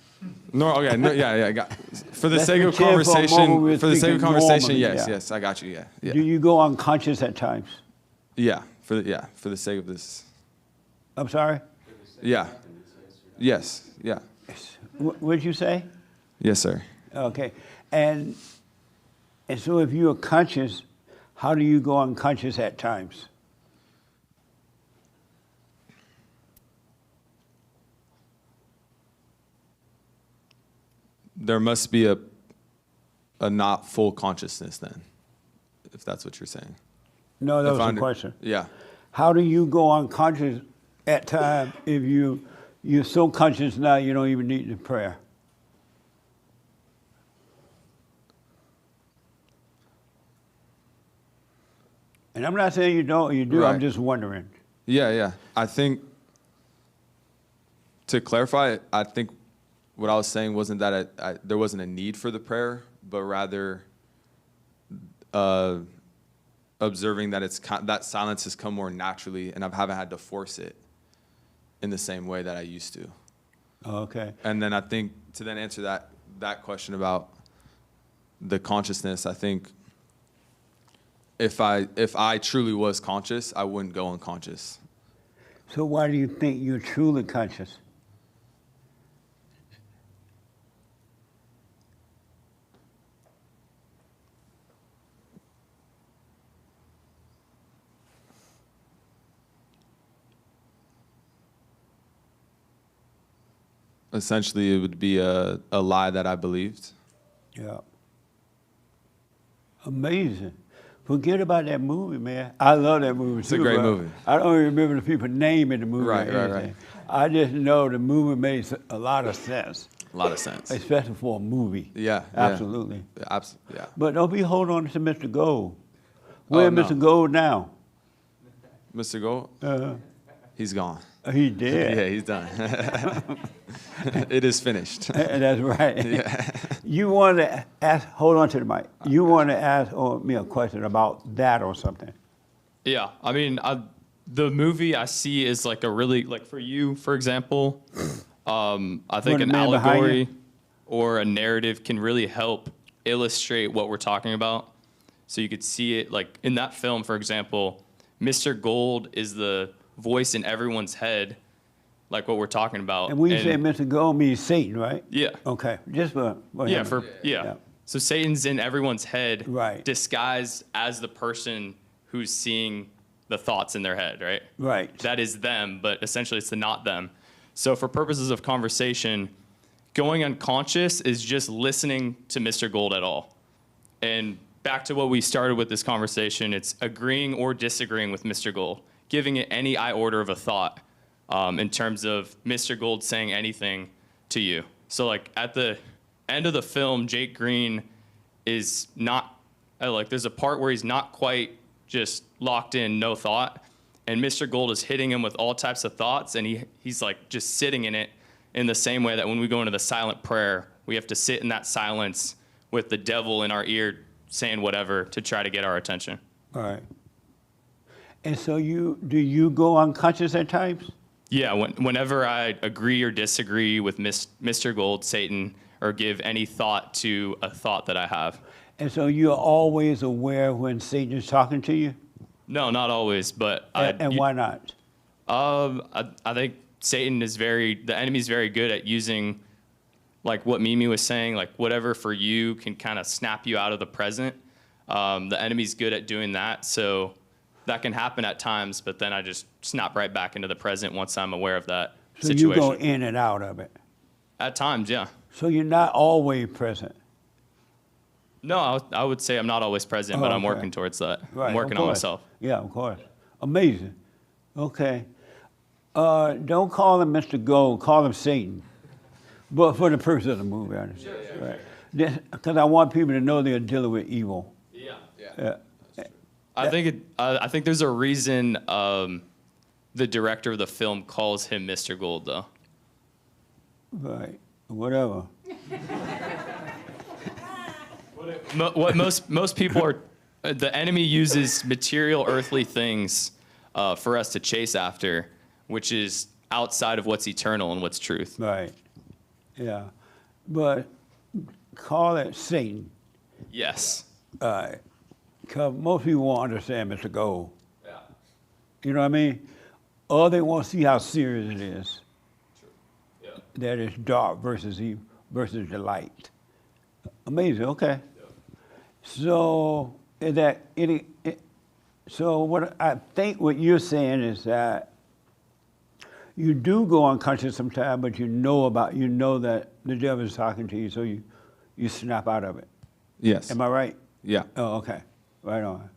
No, okay, no, yeah, I got. For the Let's sake of pretend for a moment conversation, we're for the sake of speaking conversation, normally, yes, yeah. yes, I got you, yeah. Do you go unconscious at times? Yeah, for the sake of this. I'm sorry? Yeah. Yes, yeah. What did you say? Yes, sir. Okay. And so if you're conscious, how do you go unconscious at times? There must be a not full consciousness then, if that's what you're saying. No, that was the question. Yeah. How do you go unconscious at times if you're so conscious now you don't even need the prayer? And I'm not saying you don't, you do, I'm Right. just wondering. Yeah. I think, to clarify, I think what I was saying wasn't that there wasn't a need for the prayer, but rather observing that that silence has come more naturally, and I haven't had to force it in the same way that I used to. Okay. And then I think to then answer that question about the consciousness, I think if I truly was conscious, I wouldn't go unconscious. So why do you think you're truly conscious? Essentially, it would be a lie that I believed. Yeah. Amazing. Forget about that movie, man. I love that movie It's a too, great but movie. I don't even remember the people's name in the movie. Right, or right, right. anything. I just know the movie made a lot of sense, A lot of sense. especially for a movie. Yeah. Absolutely. Yeah. Absolutely. Yeah. But don't be holding on to Mr. Gold. Where's no. Mr. Gold now? Mr. Gold, he's gone. He did. Yeah, he's done. It is finished. That's right. Yeah. You want to ask, hold on to the mic. You want to ask me a question about that or something. Yeah, I mean, the movie I see is like a really, like for you, for example, I think the an man behind allegory you? or a narrative can really help illustrate what we're talking about. So you could see it like in that film, for example, Mr. Gold is the voice in everyone's head, like what we're talking about. And when you say Mr. Gold, means Satan, right? Yeah. Okay. Just for Yeah, him. yeah. So Satan's in everyone's head, Right. disguised as the person who's seeing the thoughts in their head, right? Right. That is them, but essentially it's the not them. So for purposes of conversation, going unconscious is just listening to Mr. Gold at all. And back to what we started with this conversation, it's agreeing or disagreeing with Mr. Gold, giving it any iota of a thought in terms of Mr. Gold saying anything to you. So like at the end of the film, Jake Green is not, like there's a part where he's not quite just locked in, no thought. And Mr. Gold is hitting him with all types of thoughts, and he's like just sitting in it in the same way that when we go into the silent prayer, we have to sit in that silence with the devil in our ear saying whatever to try to get our attention. All right. And so do you go unconscious at times? Yeah, whenever I agree or disagree with Mr. Gold, Satan, or give any thought to a thought that I have. And so you're always aware when Satan is talking to you? No, not always, but Why not? I think Satan the enemy's very good at using, like what Mimi was saying, like whatever for you can kind of snap you out of the present. The enemy's good at doing that, so that can happen at times, but then I just snap right back into the present once I'm aware of that So situation. you go in and out of it. At times, yeah. So you're not always present. No, I would say I'm not always present, but I'm okay. working towards that. Right, I'm working of on course. myself. Yeah, of course. Amazing. Okay. Don't call him Mr. Gold, call him Satan. But for the purpose of the movie, I understand. Right. Because I want people to know they're dealing with evil. Yeah. I think there's a reason the director of the film calls him Mr. Gold, though. Right. Whatever. What most people are, the enemy uses material, earthly things for us to chase after, which is outside of what's eternal and what's truth. Right. Yeah. But call it Satan. Yes. Because most people won't understand Mr. Gold. Yeah. You know what I mean? Or they won't see how serious it is. True. Yeah. That it's dark versus evil versus the light. Amazing. Okay. Yeah. So is that any? So what I think what you're saying is that you do go unconscious sometimes, but you know that the devil is talking to you, so you snap out of it. Yes. Am I right? Yeah. Oh, okay. Right on.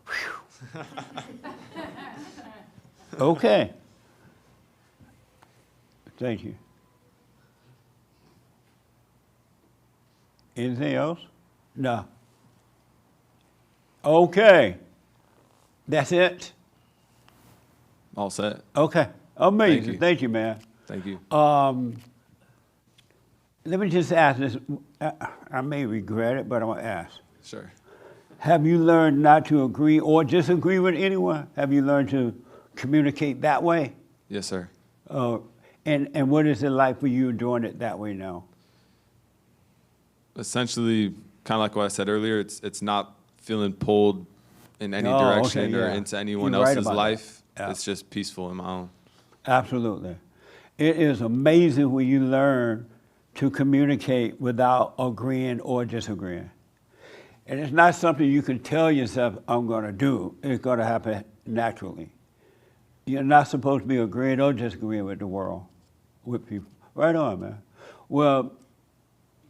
Whew. Okay. Thank you. Anything else? No. Okay. That's it? All set. Okay. Amazing. Thank you. Thank you, man. Thank you. Let me just ask this. I may regret it, but I'm going to ask. Sure. Have you learned not to agree or disagree with anyone? Have you learned to communicate that way? Yes, sir. And what is it like for you doing it that way now? Essentially, kind of like what I said earlier, it's not feeling pulled in any Oh, direction okay, or yeah. into anyone You're right else's about life. that. Yeah. It's just peaceful in my own. Absolutely. It is amazing when you learn to communicate without agreeing or disagreeing. And it's not something you can tell yourself, I'm going to do. It's going to happen naturally. You're not supposed to be agreeing or disagreeing with the world, with people. Right on, man. Well,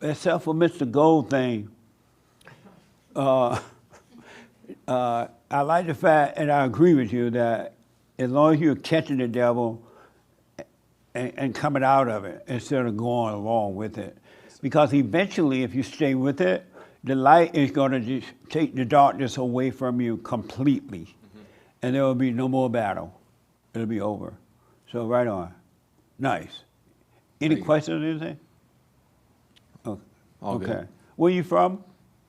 except for Mr. Gold thing, I like the fact, and I agree with you, that as long as you're catching the devil and coming out of it instead of going along with it. Because eventually, if you stay with it, the light is going to just take the darkness away from you completely. Mm-hmm. And there will be no more battle. It'll be over. So right on. Nice. Any questions or anything? Oh, All okay. good. Where you from?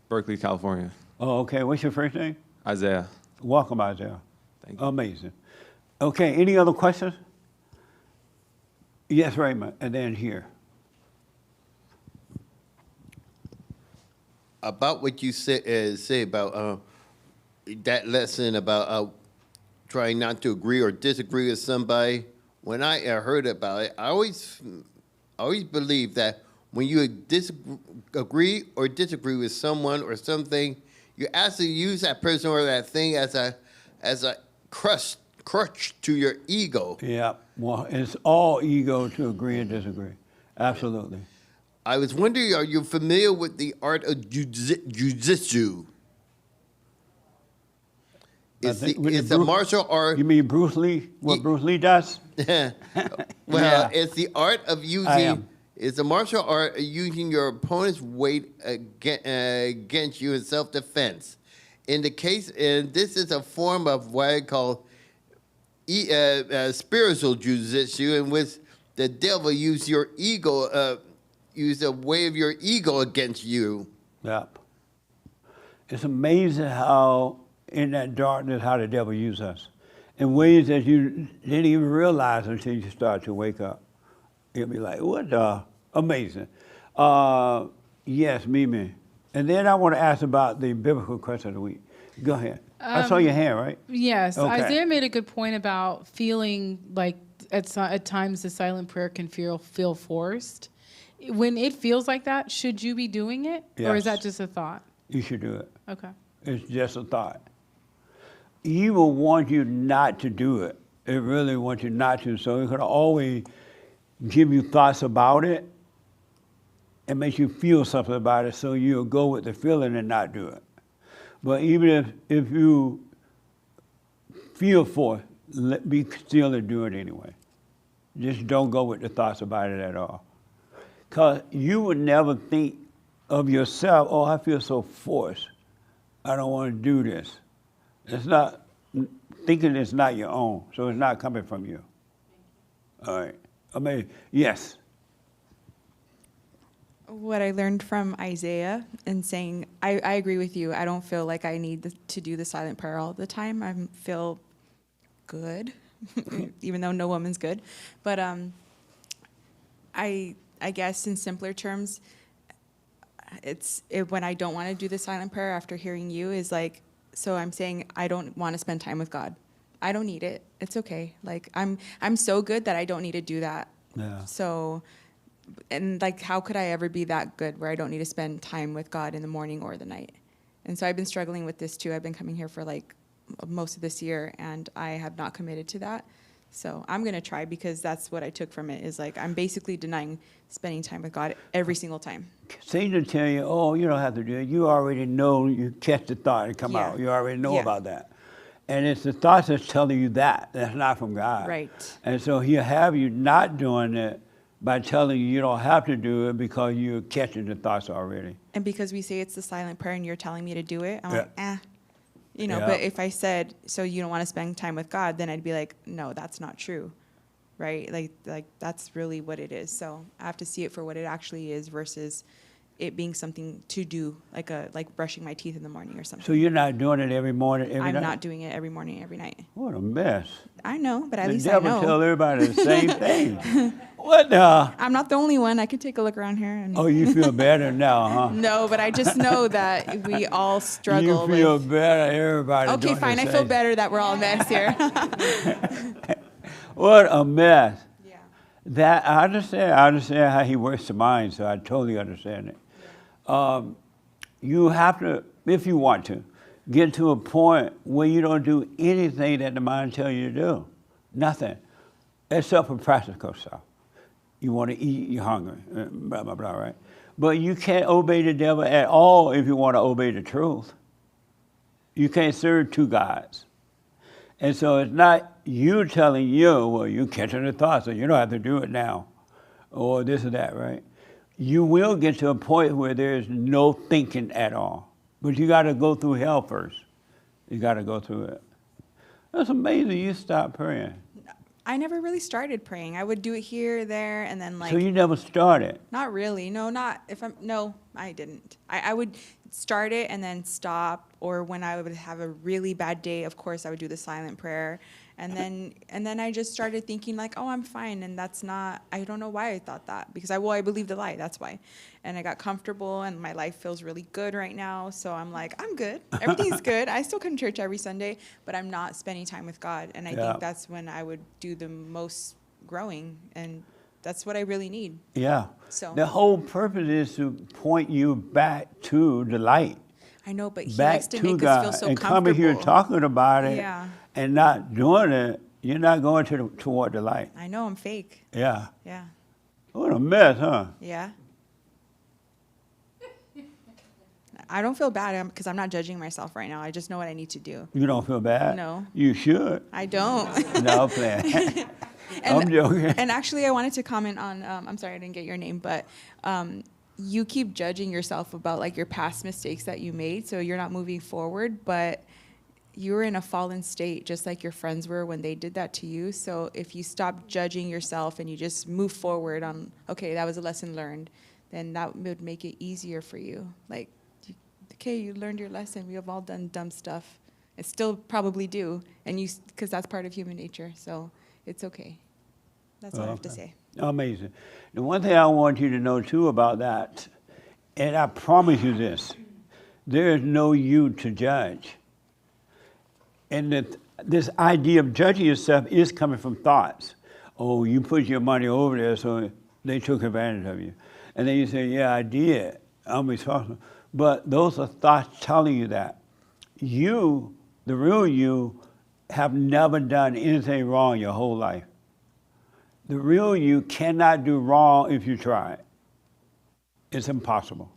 Berkeley, California. Oh, okay. What's your first name? Isaiah. Welcome, Isaiah. Thank you. Amazing. Okay, any other questions? Yes, Raymond, and then here. About what you say about that lesson about trying not to agree or disagree with somebody. When I heard about it, I always believed that when you agree or disagree with someone or something, you actually use that person or that thing as a crutch to your ego. Yeah, well, it's all ego to agree and disagree. Absolutely. I was wondering, are you familiar with the art of jujitsu? It's a martial art. You mean Bruce Lee? What Bruce Lee does? Well, Yeah. it's the art of using. It's a martial art of using your opponent's weight against you in self-defense. In the case, and this is a form of what I call spiritual jujitsu, in which the devil use your ego, use a way of your ego against you. Yep. It's amazing how in that darkness, how the devil uses us in ways that you didn't even realize until you start to wake up. You'll be like, what the? Amazing. Yes, Mimi. And then I want to ask about the biblical question of the week. Go ahead. I saw your hand, right? Yes. Okay. Isaiah made a good point about feeling like at times the silent prayer can feel forced. When it feels like that, should you be doing it? Or is Yes. that just a thought? You should do it. Okay. It's just a thought. Evil wants you not to do it. It really wants you not to. So it could always give you thoughts about it and make you feel something about it, so you'll go with the feeling and not do it. But even if you feel for it, be still and do it anyway. Just don't go with the thoughts about it at all. Because you would never think of yourself, oh, I feel so forced. I don't want to do this. It's not, thinking it's not your own, so it's not coming from you. All right. I mean, yes. What I learned from Isaiah and saying, I agree with you. I don't feel like I need to do the silent prayer all the time. I feel good, even though no woman's good. But I guess in simpler terms, when I don't want to do the silent prayer after hearing you is like, so I'm saying I don't want to spend time with God. I don't need it. It's okay. Like I'm so good that I don't need to do that. Yeah. So, and like, how could I ever be that good where I don't need to spend time with God in the morning or the night? And so I've been struggling with this too. I've been coming here for like most of this year and I have not committed to that. So I'm going to try, because that's what I took from it, is like I'm basically denying spending time with God every single time. Satan tell you, oh, you don't have to do it. You already know, you catch the thought and come out. You already know about that. And it's the thoughts that's telling you that. That's not from God. Right. And so he'll have you not doing it by telling you you don't have to do it because you're catching the thoughts already. And because we say it's the silent prayer and you're telling me to do it, I'm like, You know, Yeah. but if I said, so you don't want to spend time with God, then I'd be like, no, that's not true, right? Like that's really what it is. So I have to see it for what it actually is versus it being something to do, like brushing my teeth in the morning or something. So you're not doing it every morning, every night? I'm not doing it every morning, every night. What a mess. I know, but at least The I devil know. tell everybody the same thing. What the? I'm not the only one. I can take a look around here. And Oh, you feel better now, huh? No, but I just know that we all struggle You feel with. better, everybody. Okay, doing fine. the I feel same. better that we're all a mess here. What a mess. Yeah. That I understand how he works the mind, so I totally understand it. You have to, if you want to, get to a point where you don't do anything that the mind tells you to do. Nothing. Except for practical stuff. You want to eat, you're hungry, blah, blah, blah, right? But you can't obey the devil at all if you want to obey the truth. You can't serve two gods. And so it's not you telling you, well, you're catching the thoughts, so you don't have to do it now, or this or that, right? You will get to a point where there's no thinking at all. But you got to go through hell first. You got to go through it. That's amazing you stopped praying. I never really started praying. I would do it here, there, and then like. So you never started? Not really. No, I didn't. I would start it and then stop, or when I would have a really bad day, of course, I would do the silent prayer. And then I just started thinking like, oh, I'm fine. And that's not, I don't know why I thought that, because I believed the lie, that's why. And I got comfortable and my life feels really good right now. So I'm like, I'm good. Everything's good. I still come to church every Sunday, but I'm not spending time with God. And I think that's when I would do the most growing. And that's what I really need. Yeah. So the whole purpose is to point you back to the light. I know, but he back likes to to make God. us feel so and comfortable. coming here talking about it Yeah. and not doing it, you're not going toward the light. I know I'm fake. Yeah. Yeah. What a mess, huh? Yeah. I don't feel bad because I'm not judging myself right now. I just know what I need to do. You don't feel bad? No. You should. I don't. No, I'm playing. I'm joking. And actually, I wanted to comment on, I'm sorry I didn't get your name, but you keep judging yourself about like your past mistakes that you made, so you're not moving forward, but you were in a fallen state just like your friends were when they did that to you. So if you stop judging yourself and you just move forward on, okay, that was a lesson learned, then that would make it easier for you. Like, okay, you learned your lesson. We have all done dumb stuff. And still probably do, and because that's part of human nature, so it's okay. That's all I have to say. Amazing. The one thing I want you to know too about that, and I promise you this, there is no you to judge. And this idea of judging yourself is coming from thoughts. Oh, you put your money over there, so they took advantage of you. And then you say, yeah, I did. I'm responsible. But those are thoughts telling you that. You, the real you, have never done anything wrong your whole life. The real you cannot do wrong if you try. It's impossible.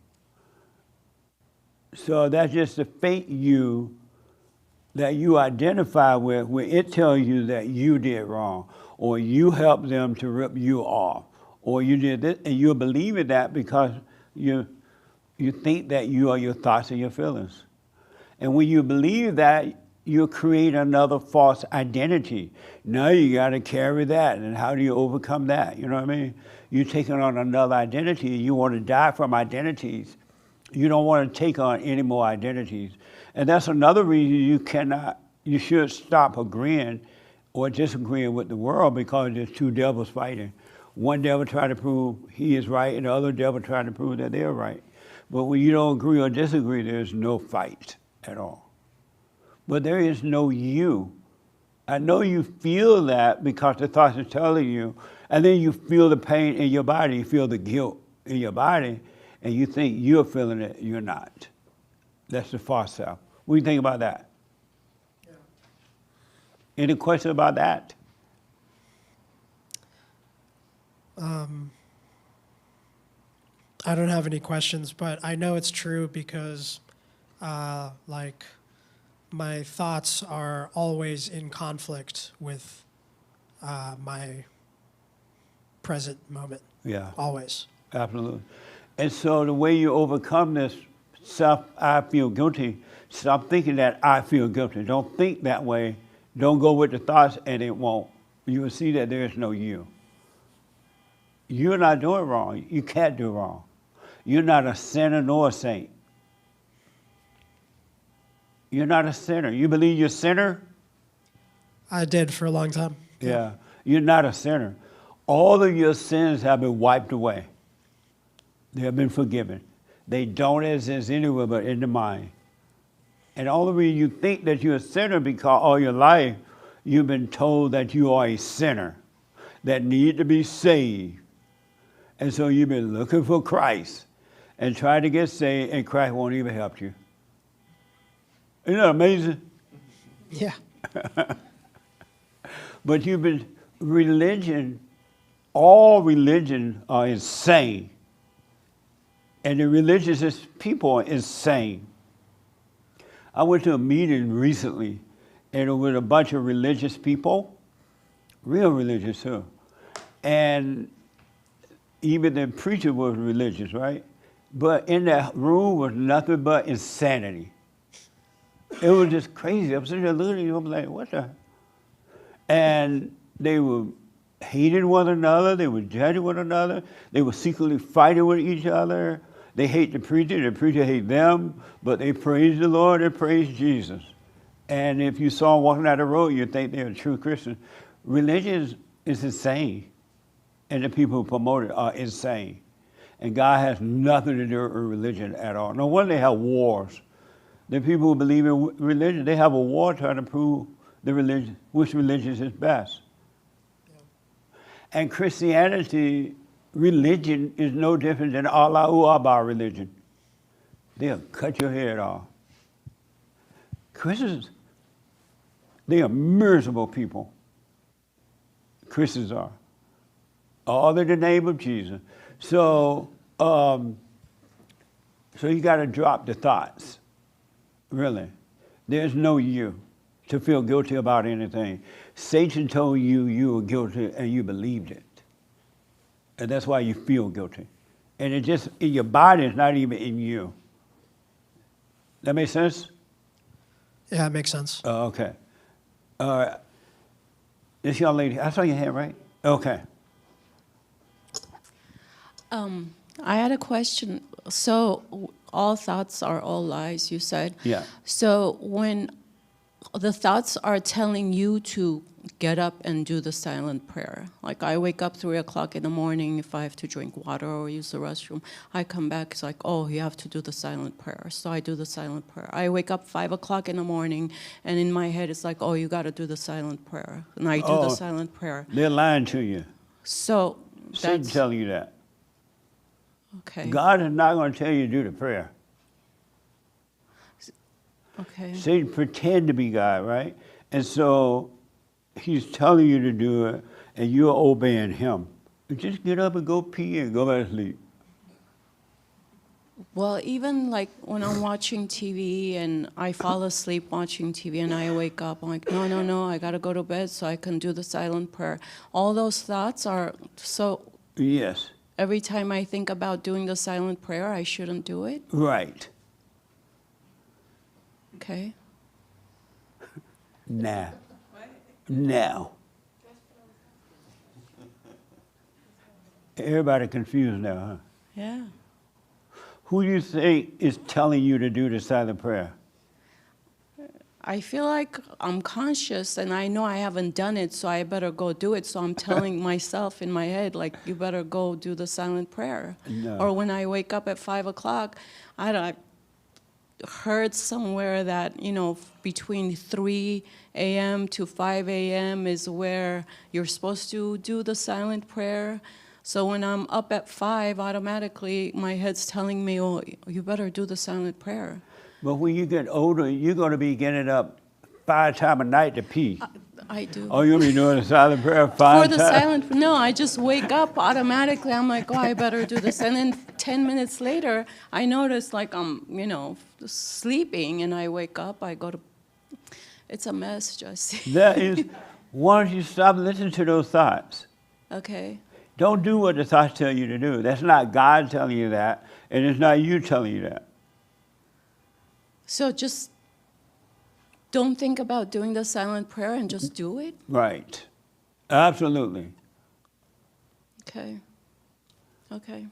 So that's just the fake you that you identify with, where it tells you that you did wrong, or you helped them to rip you off, or you did this, and you're believing that because you think that you are your thoughts and your feelings. And when you believe that, you create another false identity. Now you got to carry that, and how do you overcome that? You know what I mean? You're taking on another identity. You want to die from identities. You don't want to take on any more identities. And that's another reason you should stop agreeing or disagreeing with the world, because there's two devils fighting. One devil trying to prove he is right, and the other devil trying to prove that they're right. But when you don't agree or disagree, there's no fight at all. But there is no you. I know you feel that because the thoughts are telling you, and then you feel the pain in your body, you feel the guilt in your body, and you think you're feeling it, you're not. That's the false self. What do you think about that? Yeah. Any question about that? I don't have any questions, but I know it's true because, like, my thoughts are always in conflict with my present moment. Yeah. Always. Absolutely. And so the way you overcome this I feel guilty, stop thinking that I feel guilty. Don't think that way. Don't go with the thoughts, and it won't. You will see that there is no you. You're not doing wrong. You can't do wrong. You're not a sinner nor a saint. You're not a sinner. You believe you're a sinner? I did for a long time. Yeah. You're not a sinner. All of your sins have been wiped away. They have been forgiven. They don't exist anywhere but in the mind. And all the reason you think that you're a sinner because all your life you've been told that you are a sinner that need to be saved. And so you've been looking for Christ and trying to get saved, and Christ won't even help you. Isn't that amazing? Yeah. But religion all religions are insane. And the religious people are insane. I went to a meeting recently, and it was a bunch of religious people, real religious too. And even the preacher was religious, right? But in that room was nothing but insanity. It was just crazy. I'm sitting there looking at you, I'm like, what the? And they were hating one another, they were judging one another, they were secretly fighting with each other. They hate the preacher hate them, but they praise the Lord, they praise Jesus. And if you saw them walking down the road, you'd think they're a true Christian. Religion is insane, and the people who promote it are insane. And God has nothing to do with religion at all. No wonder they have wars. The people who believe in religion, they have a war trying to prove the religion, which religion is best. And Christianity, religion is no different than Allahu Akbar religion. They'll cut your head off. Christians, they are miserable people. Christians are. All in the name of Jesus. So you got to drop the thoughts, really. There's no you to feel guilty about anything. Satan told you you were guilty and you believed it. And that's why you feel guilty. And it just, in your body, it's not even in you. That make sense? Yeah, it makes sense. Oh, okay. This young lady, I saw your hand, right? Okay. I had a question. So all thoughts are all lies, you said. Yeah. So when the thoughts are telling you to get up and do the silent prayer, like I wake up 3 o'clock in the morning, if I have to drink water or use the restroom, I come back, it's like, oh, you have to do the silent prayer. So I do the silent prayer. I wake up 5 o'clock in the morning, and in my head, it's like, oh, you got to do the silent prayer. And I do the silent prayer. They're lying to you. So Satan that's telling you that. okay. God is not going to tell you to do the prayer. Okay. Satan pretend to be God, right? And so he's telling you to do it, and you're obeying him. Just get up and go pee and go back to sleep. Well, even like when I'm watching TV and I fall asleep watching TV and I wake up, I'm like, no, I got to go to bed so I can do the silent prayer. All those thoughts are so. Yes. Every time I think about doing the silent prayer, I shouldn't do it? Right. Okay. Now. Now. Everybody confused now, huh? Yeah. Who do you think is telling you to do the silent prayer? I feel like I'm conscious and I know I haven't done it, so I better go do it. So I'm telling myself in my head, like, you better go do the silent prayer. No. Or when I wake up at 5 o'clock, I heard somewhere that, between 3 a.m. to 5 a.m. is where you're supposed to do the silent prayer. So when I'm up at 5, automatically my head's telling me, oh, you better do the silent prayer. But when you get older, you're going to be getting up 5 times a night to pee. I do. Oh, you'll be doing the silent prayer 5 For times? the silent, no, I just wake up automatically. I'm like, oh, I better do this. And then 10 minutes later, I notice like I'm, sleeping, and I wake up, I go to, it's a mess, Jesse. That is, why don't you stop listening to those thoughts? Okay. Don't do what the thoughts tell you to do. That's not God telling you that, and it's not you telling you that. So just don't think about doing the silent prayer and just do it? Right. Absolutely. Okay. Okay.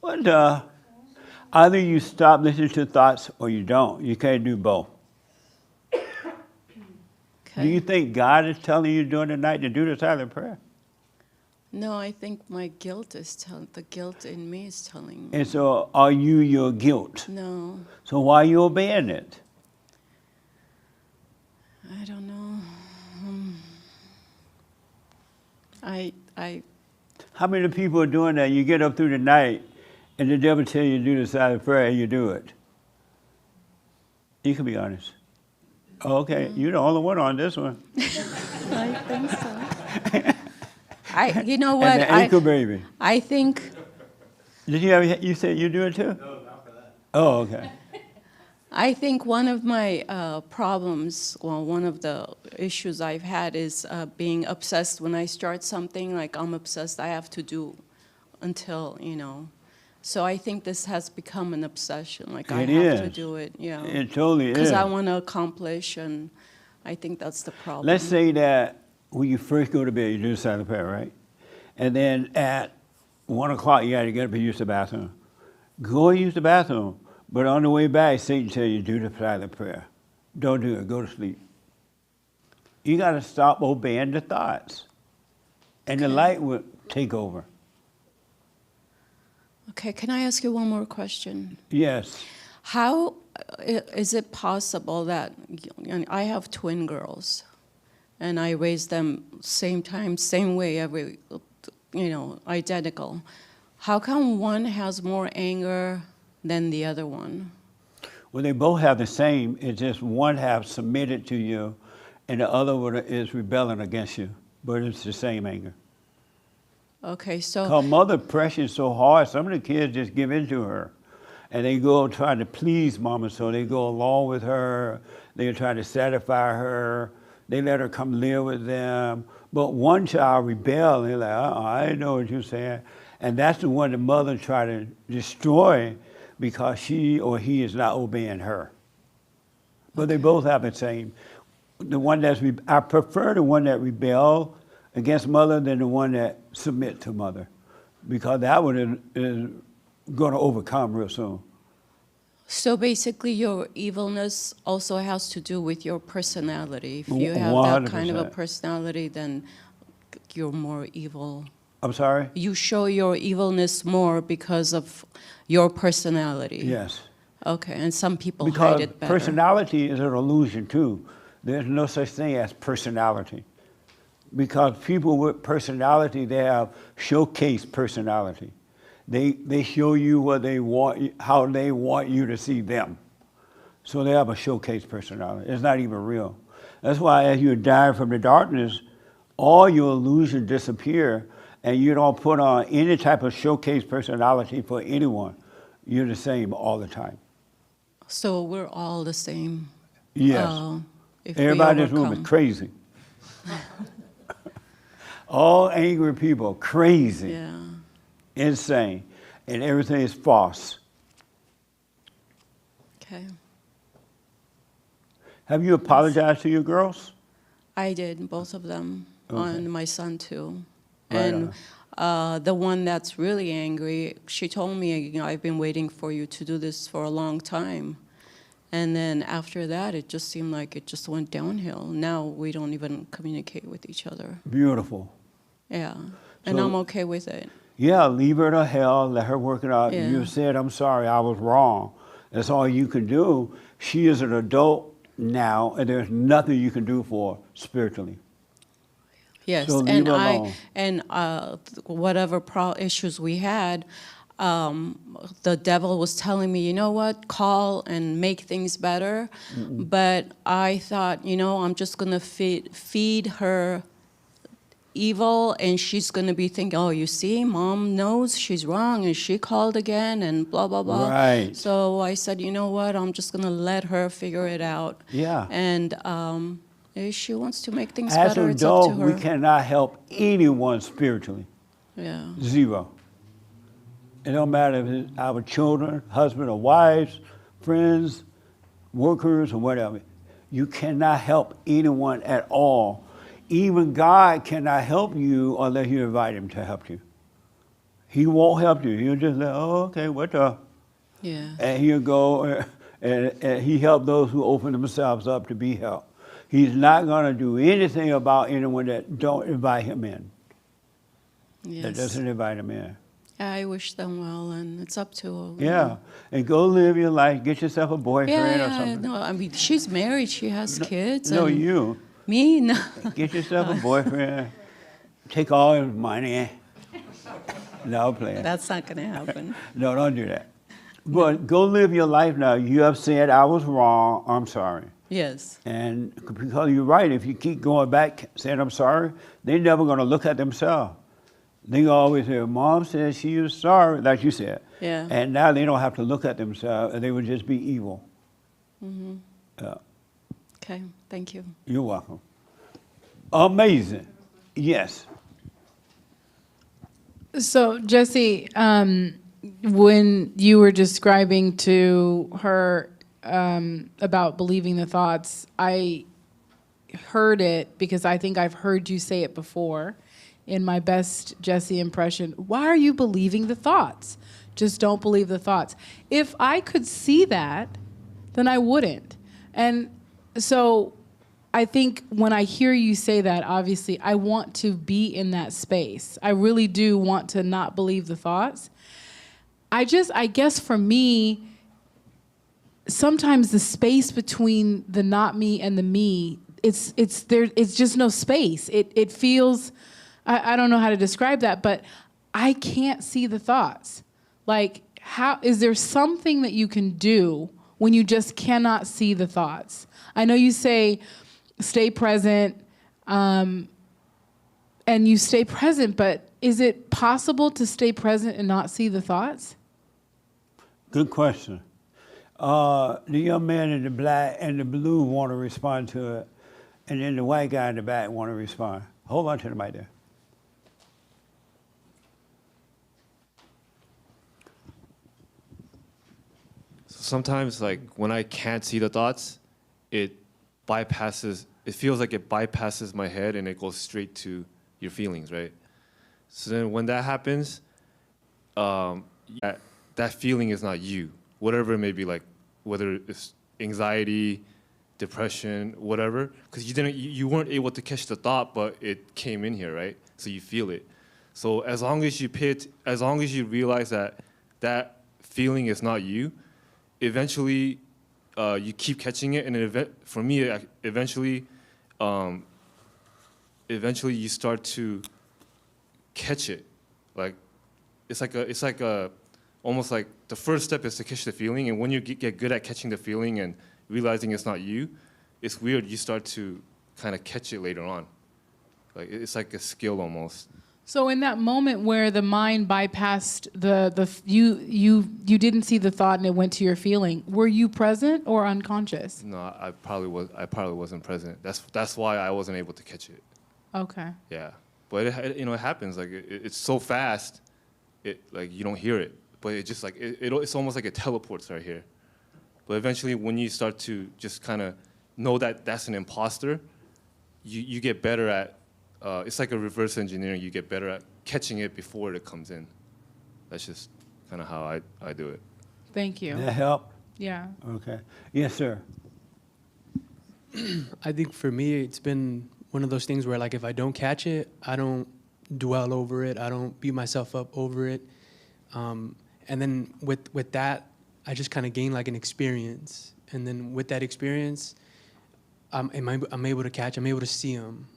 Well, either you stop listening to thoughts or you don't. You can't do both. Okay. Do you think God is telling you during the night to do the silent prayer? No, I think my guilt is the guilt in me is telling me. And so are you your guilt? No, So why are you obeying it? I don't know. How many people are doing that? You get up through the night and the devil tell you to do the silent prayer and you do it. You can be honest. Okay, you're the only one on this one. I think so. You know And what? the ankle baby. I think Did you ever, you said you do it too? No, not for that. Oh, okay. I think one of my problems, well, one of the issues I've had is being obsessed. When I start something, like I'm obsessed, I have to do until, So I think this has become an obsession. Like I It have to is. do it, It totally is. Because I want to accomplish, and I think that's the problem. Let's say that when you first go to bed, you do the silent prayer, right? And then at 1 o'clock, you got to get up and use the bathroom. Go and use the bathroom. But on the way back, Satan tell you, do the silent prayer. Don't do it. Go to sleep. You got to stop obeying the thoughts. And the light will take over. Okay, can I ask you one more question? Yes. How is it possible that I have twin girls, and I raise them same time, same way, identical? How come one has more anger than the other one? Well, they both have the same. It's just one have submitted to you, and the other one is rebelling against you. But it's the same anger. Okay, so Her mother pressures so hard, some of the kids just give in to her. And they go trying to please mama, so they go along with her. They try to satisfy her. They let her come live with them. But one child rebelled. They're like, I didn't know what you were saying. And that's the one the mother tried to destroy because she or he is not obeying her. But they both have the same. The one that's, I prefer the one that rebelled against mother than the one that submit to mother, because that one is going to overcome real soon. So basically, your evilness also has to do with your personality. If you have that kind of a 100%. personality, then you're more evil. I'm sorry? You show your evilness more because of your personality. Yes. Okay, and some people Because hide it better. personality is an illusion too. There's no such thing as personality. Because people with personality, they have showcase personality. They show you what they want, how they want you to see them. So they have a showcase personality. It's not even real. That's why as you die from the darkness, all your illusions disappear, and you don't put on any type of showcase personality for anyone. You're the same all the time. So we're all the same. Yes. If we Everybody in this room is overcome. crazy. All angry people, crazy, Yeah. insane, and everything is false. Okay. Have you apologized to your girls? I did, both of them, and my son too. Right And the one that's really angry, she told me, I've been waiting for you to do this for a long time. And then after that, it just seemed like it just went downhill. Now we don't even communicate with each other. Beautiful. Yeah, and So- I'm okay with it. Yeah, leave her to hell, let her work it out. Yeah. You said, I'm sorry, I was wrong. That's all you can do. She is an adult now, and there's nothing you can do for her spiritually. Yes, So leave and her alone. whatever issues we had, the devil was telling me, you know what, call and make things better. But I thought, I'm just gonna feed her evil, and she's gonna be thinking, oh, you see, mom knows she's wrong, and she called again, and blah blah blah. Right. So I said, you know what, I'm just gonna let her figure it out. Yeah. And if she wants to make things As better, an it's up to adult, her. we cannot help anyone spiritually. Yeah. Zero. It don't matter if it's our children, husband or wives, friends, workers, or whatever. You cannot help anyone at all. Even God cannot help you unless you invite him to help you. He won't help you. He'll just say, oh, okay, what the? Yeah. And he'll go, and he helped those who open themselves up to be helped. He's not going to do anything about anyone that don't invite him in. Yes. That doesn't invite him in. I wish them well, and it's up to her. Yeah, and go live your life. Get yourself a boyfriend or Yeah, something. no, I mean, she's married, she has kids. No, and you. Me? No. Get yourself a boyfriend. Take all his money. No, play it. That's not going to happen. No, don't do that. But go live your life now. You have said I was wrong. I'm sorry. Yes. And because you're right, if you keep going back saying I'm sorry, they're never going to look at themselves. They always say, Mom said she was sorry, like you said. Yeah. And now they don't have to look at themselves, and they would just be evil. Mm-hmm. Yeah. Okay, thank you. You're welcome. Amazing. Yes. So, Jesse, when you were describing to her about believing the thoughts, I heard it because I think I've heard you say it before in my best Jesse impression. Why are you believing the thoughts? Just don't believe the thoughts. If I could see that, then I wouldn't. And so I think when I hear you say that, obviously, I want to be in that space. I really do want to not believe the thoughts. I guess for me, sometimes the space between the not me and the me, it's just no space. It feels, I don't know how to describe that, but I can't see the thoughts. Like, how is there something that you can do when you just cannot see the thoughts? I know you say stay present, and you stay present, but is it possible to stay present and not see the thoughts? Good question. The young man in the black and the blue want to respond to it, and then the white guy in the back want to respond. Hold on to the mic there. Sometimes, like, when I can't see the thoughts, it feels like it bypasses my head and it goes straight to your feelings, right? So then when that happens, that feeling is not you, whatever it may be, like, whether it's anxiety, depression, whatever, because you weren't able to catch the thought, but it came in here, right? So you feel it. So as long as you realize that feeling is not you, eventually you keep catching it, and for me, eventually you start to catch it. Like it's like a almost like the first step is to catch the feeling, and when you get good at catching the feeling and realizing it's not you, it's weird. You start to kind of catch it later on. Like it's like a skill almost. So in that moment where the mind bypassed you didn't see the thought and it went to your feeling, were you present or unconscious? No, I probably wasn't present. That's why I wasn't able to catch it. Okay. Yeah, but it happens. Like it's so fast, like you don't hear it, but it just like it's almost like it teleports right here. But eventually, when you start to just kind of know that that's an imposter, you get better at. It's like a reverse engineering. You get better at catching it before it comes in. That's just kind of how I do it. Thank you. That help? Yeah. Okay. Yes, sir. I think for me, it's been one of those things where, like, if I don't catch it, I don't dwell over it. I don't beat myself up over it. And then with that, I just kind of gain like an experience. And then with that experience, I'm able to catch. I'm able to see them.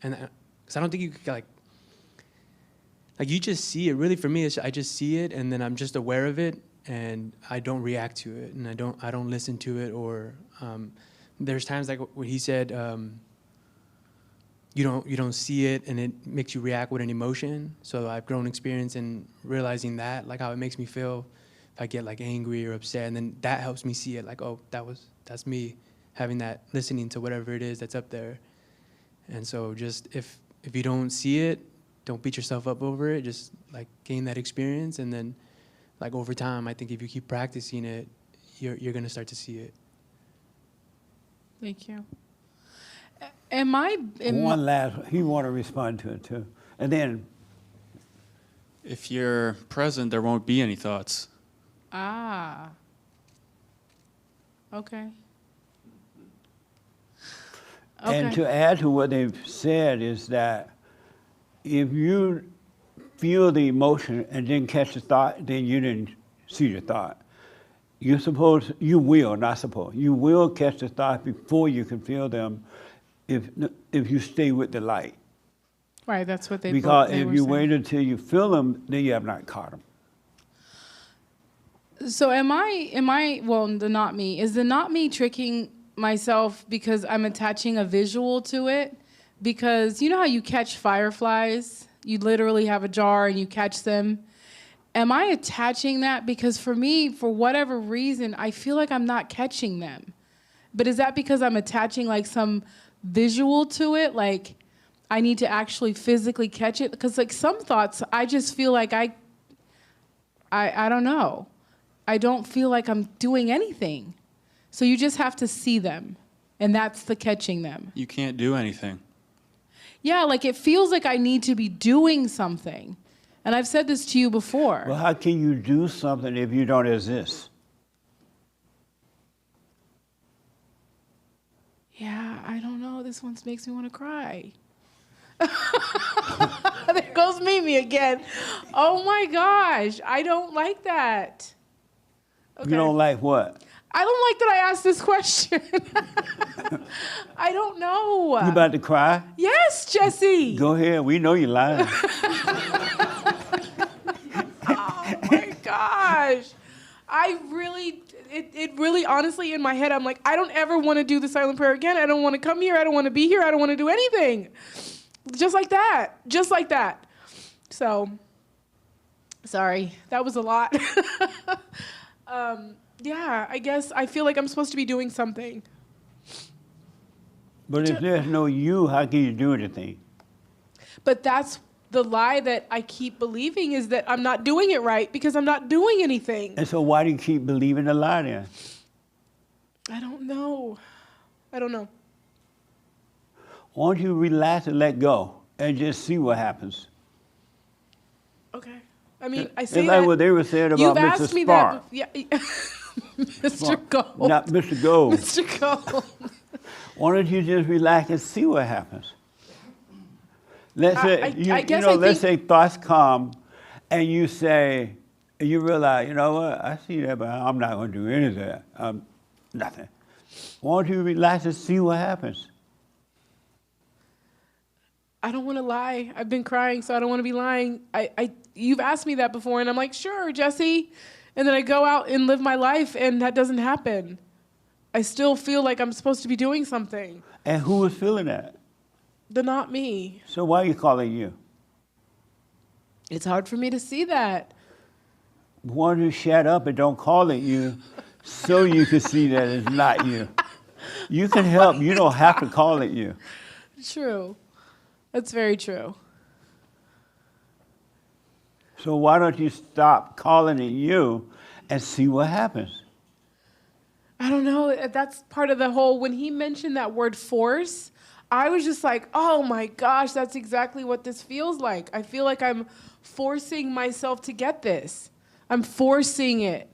And because I don't think you could like you just see it. Really, for me, I just see it, and then I'm just aware of it, and I don't react to it, and I don't listen to it. Or there's times like when he said, you don't see it, and it makes you react with an emotion. So I've grown experience in realizing that, like how it makes me feel if I get like angry or upset, and then that helps me see it. Like, oh, that's me having that, listening to whatever it is that's up there. And so just if you don't see it, don't beat yourself up over it. Just like gain that experience, and then like over time, I think if you keep practicing it, you're gonna start to see it. Thank you. Am I? One last, he want to respond to it too, and then. If you're present, there won't be any thoughts. Ah. Okay. And to add to what they've said is that if you feel the emotion and then catch the thought, then you didn't see the thought. You will catch the thought before you can feel them if you stay with the light. Right, that's what they Because they if were you saying. wait until you feel them, then you have not caught them. So am I, well, the not me, is the not me tricking myself because I'm attaching a visual to it. Because you know how you catch fireflies? You literally have a jar and you catch them. Am I attaching that? Because for me, for whatever reason, I feel like I'm not catching them. But is that because I'm attaching like some visual to it? Like I need to actually physically catch it? Because like some thoughts, I just feel like I don't know. I don't feel like I'm doing anything. So you just have to see them. And that's the catching them. You can't do anything. Yeah, like it feels like I need to be doing something. And I've said this to you before. Well, how can you do something if you don't exist? Yeah, I don't know. This one makes me want to cry. There goes Mimi again. Oh my gosh, I don't like that. Okay. You don't like what? I don't like that I asked this question. I don't know. You about to cry? Yes, Jesse. Go ahead. We know you're lying. Oh my gosh. It really, honestly, in my head, I'm like, I don't ever want to do the silent prayer again. I don't want to come here. I don't want to be here. I don't want to do anything. Just like that. Just like that. So, sorry. That was a lot. Yeah, I guess I feel like I'm supposed to be doing something. But if there's no you, how can you do anything? But that's the lie that I keep believing, is that I'm not doing it right because I'm not doing anything. And so why do you keep believing the lie then? I don't know. I don't know. Why don't you relax and let go and just see what happens? Okay. I mean, I say it's that. like what they were saying about You've Mr. asked me Spark. that. Yeah. Mr. Gold. Not Mr. Gold. Mr. Gold. Why don't you just relax and see what happens? Let's say let's say thoughts come, and you say, and you realize, you know what? I see that, but I'm not going to do any of that. Nothing. Why don't you relax and see what happens? I don't want to lie. I've been crying, so I don't want to be lying. You've asked me that before, and I'm like, sure, Jesse. And then I go out and live my life, and that doesn't happen. I still feel like I'm supposed to be doing something. And who is feeling that? Not me. So why are you calling you? It's hard for me to see that. Why don't you shut up and don't call it you so you can see that it's not you? You can help. You don't have to call it you. True. That's very true. So why don't you stop calling it you and see what happens? I don't know. That's part of the whole, when he mentioned that word force, I was just like, oh my gosh, that's exactly what this feels like. I feel like I'm forcing myself to get this. I'm forcing it.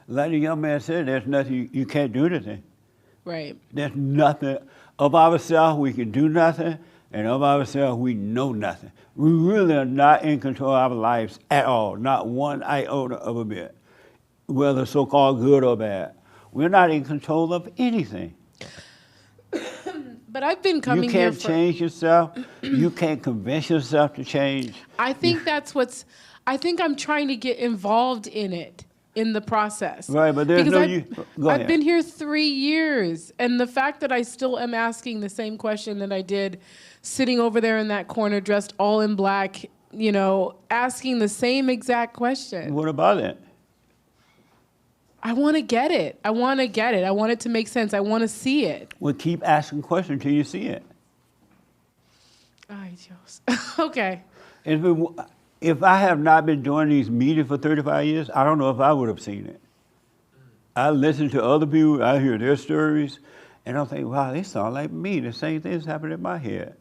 Like the young man said, there's nothing, you can't do anything. Right. There's nothing. Of ourselves, we can do nothing, and of ourselves, we know nothing. We really are not in control of our lives at all, not one iota of a bit, whether so-called good or bad. We're not in control of anything. But I've been coming here You can't change yourself. You can't convince yourself to change. I think I think I'm trying to get involved in it, in the process. Right, but there's Because Go ahead. I've been here 3 years, and the fact that I still am asking the same question that I did sitting over there in that corner dressed all in black, asking the same exact question. What about it? I want to get it. I want to get it. I want it to make sense. I want to see it. Well, keep asking questions until you see it. Ay, Dios. Okay. If I have not been doing these meetings for 35 years, I don't know if I would have seen it. I listen to other people, I hear their stories, and I think, wow, they sound like me. The same thing's happening in my head.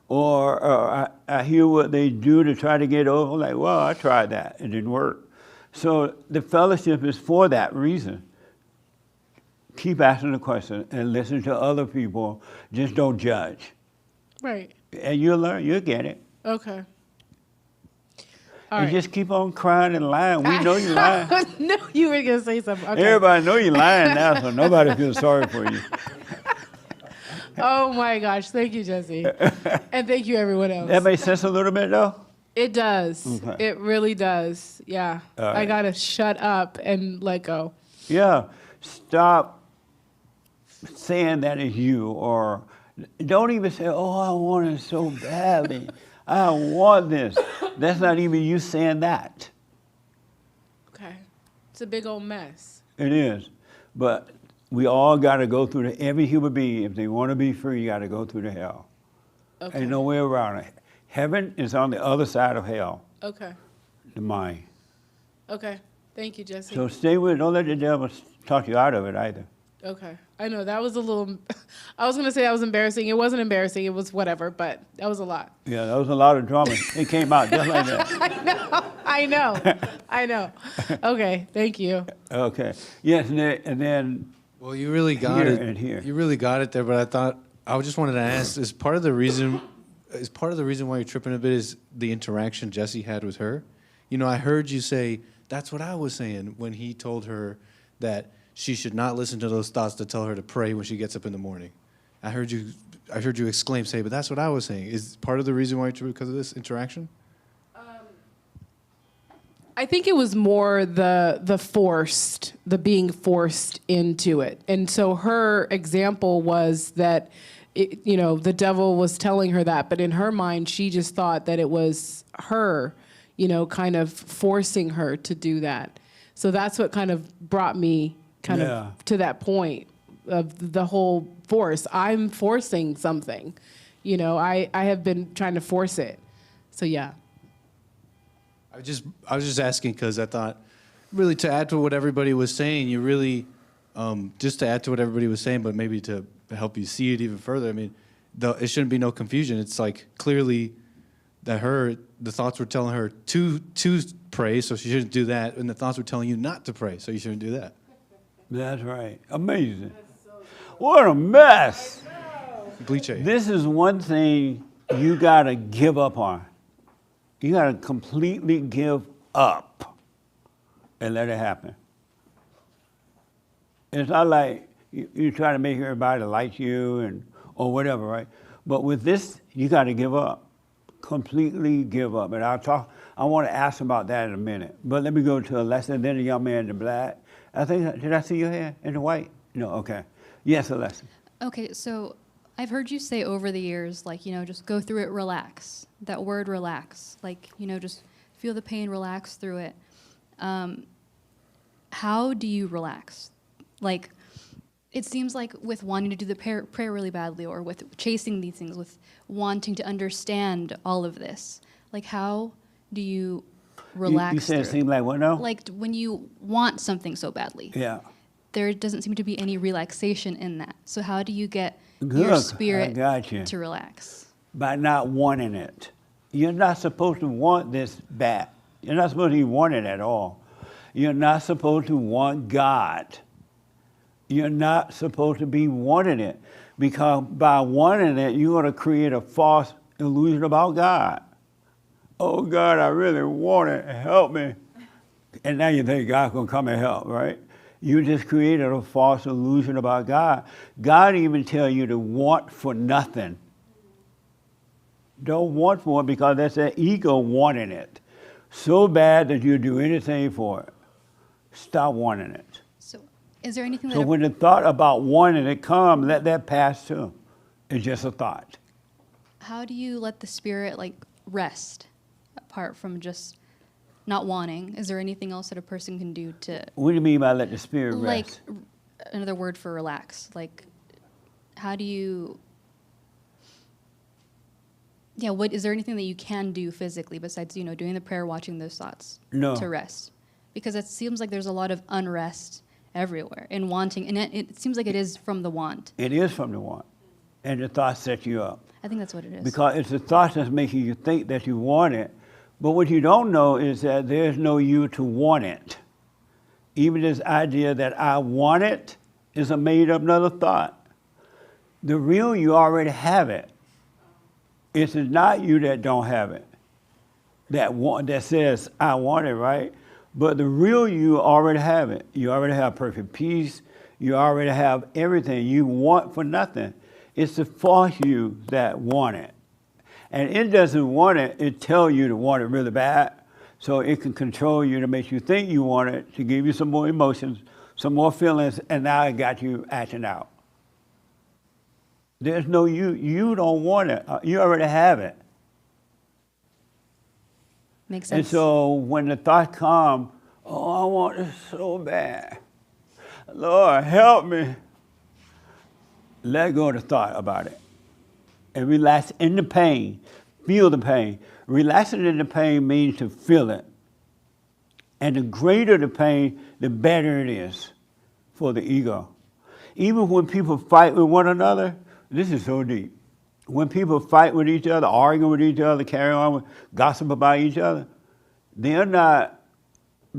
Or I hear what they do to try to get over, like, well, I tried that, it didn't work. So the fellowship is for that reason. Keep asking the question and listen to other people. Just don't judge. Right. And you'll learn, you'll get it. Okay. And just keep on crying and lying. We know you're lying. No, you were going to say something. Okay. Everybody know you're lying now, so nobody feels sorry for you. Oh my gosh. Thank you, Jesse. And thank you, everyone else. That makes sense a little bit, though? It does. Okay. It really does. Yeah. All right. I got to shut up and let go. Yeah. Stop saying that is you, or don't even say, oh, I want it so badly. I want this. That's not even you saying that. Okay. It's a big old mess. It is. But we all got to go through every human being, if they want to be free, you got to go through the hell. Okay. Ain't no way around it. Heaven is on the other side of hell, Okay. the mind. Okay. Thank you, Jesse. So stay with it. Don't let the devil talk you out of it either. Okay. I know that was a little, I was going to say that was embarrassing. It wasn't embarrassing. It was whatever, but that was a lot. Yeah, that was a lot of drama. It came out just like that. I know. Okay. Thank you. Okay. Yes, and then Well, you really got here it. and here. You really got it there, but I just wanted to ask: is part of the reason why you're tripping a bit is the interaction Jesse had with her? You know, I heard you say that's what I was saying when he told her that she should not listen to those thoughts to tell her to pray when she gets up in the morning. I heard you exclaim, say, but that's what I was saying. Is part of the reason why you're tripping because of this interaction? I think it was more the being forced into it. And so her example was that, the devil was telling her that, but in her mind, she just thought that it was her, kind of forcing her to do that. So that's what kind of brought me of to that point of the whole force. I'm forcing something, I have been trying to force it. So yeah. I was just asking because I thought, really, to add to what everybody was saying, you really, just to add to what everybody was saying, but maybe to help you see it even further. I mean, it shouldn't be no confusion. It's like clearly that the thoughts were telling her to pray, so she shouldn't do that, and the thoughts were telling you not to pray, so you shouldn't do that. That's right. Amazing. What a mess. Bleach. This is one thing you got to give up on. You got to completely give up and let it happen. It's not like you try to make everybody like you or whatever, right? But with this, you got to give up. Completely give up. And I want to ask about that in a minute. But let me go to a lesson. Then the young man in the black. Did I see your hair in the white? No, okay. Yes, a lesson. Okay, so I've heard you say over the years, just go through it, relax. That word relax. Just feel the pain, relax through it. How do you relax? It seems like with wanting to do the prayer really badly, or with chasing these things, with wanting to understand all of this, how do you relax? You said it seemed like what now? Like when you want something so badly. Yeah. There doesn't seem to be any relaxation in that. So how do you get Good. your spirit I got you. to relax? By not wanting it. You're not supposed to want this bad. You're not supposed to even want it at all. You're not supposed to want God. You're not supposed to be wanting it, because by wanting it, you're going to create a false illusion about God. Oh, God, I really want it. Help me. And now you think God's going to come and help, right? You just created a false illusion about God. God even tell you to want for nothing. Don't want for it, because that's that ego wanting it so bad that you'll do anything for it. Stop wanting it. So is there anything So when the thought about wanting it comes, let that pass too. It's just a thought. how do you let the spirit rest apart from just not wanting? Is there anything else that a person can do to? What do you mean by let the spirit rest? Another word for relax. How do you? Yeah, is there anything that you can do physically besides, doing the prayer, watching those thoughts No. to rest? Because it seems like there's a lot of unrest everywhere and wanting, and it seems like it is from the want. It is from the want. And the thoughts set you up. I think that's what it is. Because it's the thoughts that's making you think that you want it. But what you don't know is that there's no you to want it. Even this idea that I want it is a made up another thought. The real you already have it. It's not you that don't have it, that says, I want it, right? But the real you already have it. You already have perfect peace. You already have everything. You want for nothing. It's the false you that want it. And it doesn't want it. It tells you to want it really bad. So it can control you to make you think you want it, to give you some more emotions, some more feelings, and now it got you acting out. There's no you. You don't want it. You already have it. Makes And sense. so when the thought come, oh, I want this so bad. Lord, help me. Let go of the thought about it. And relax in the pain. Feel the pain. Relaxing in the pain means to feel it. And the greater the pain, the better it is for the ego. Even when people fight with one another, this is so deep. When people fight with each other, argue with each other, carry on, gossip about each other, they're not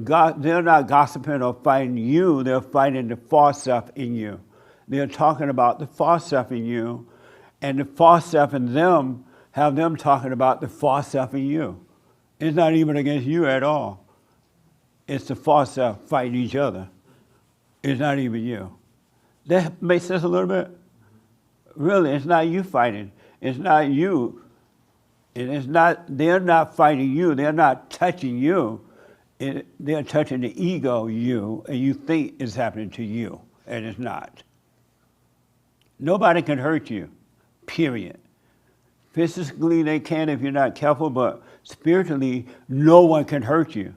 gossiping or fighting you, they're fighting the false self in you. They're talking about the false self in you, and the false self in them have them talking about the false self in you. It's not even against you at all. It's the false self fighting each other. It's not even you. That makes sense a little bit? Really, it's not you fighting. It's not you. And it's not, they're not fighting you. They're not touching you. They're touching the ego, you, and you think it's happening to you, and it's not. Nobody can hurt you, period. Physically, they can if you're not careful, but spiritually, no one can hurt you.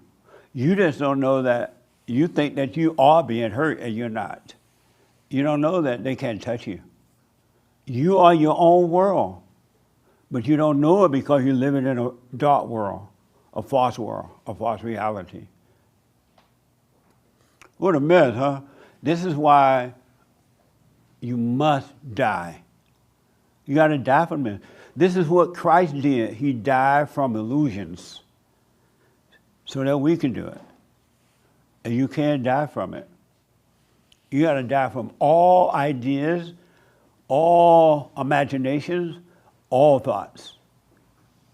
You just don't know that. You think that you are being hurt, and you're not. You don't know that they can't touch you. You are your own world, but you don't know it because you're living in a dark world, a false reality. What a mess, huh? This is why you must die. You got to die from this. This is what Christ did. He died from illusions so that we can do it. And you can't die from it. You got to die from all ideas, all imaginations, all thoughts,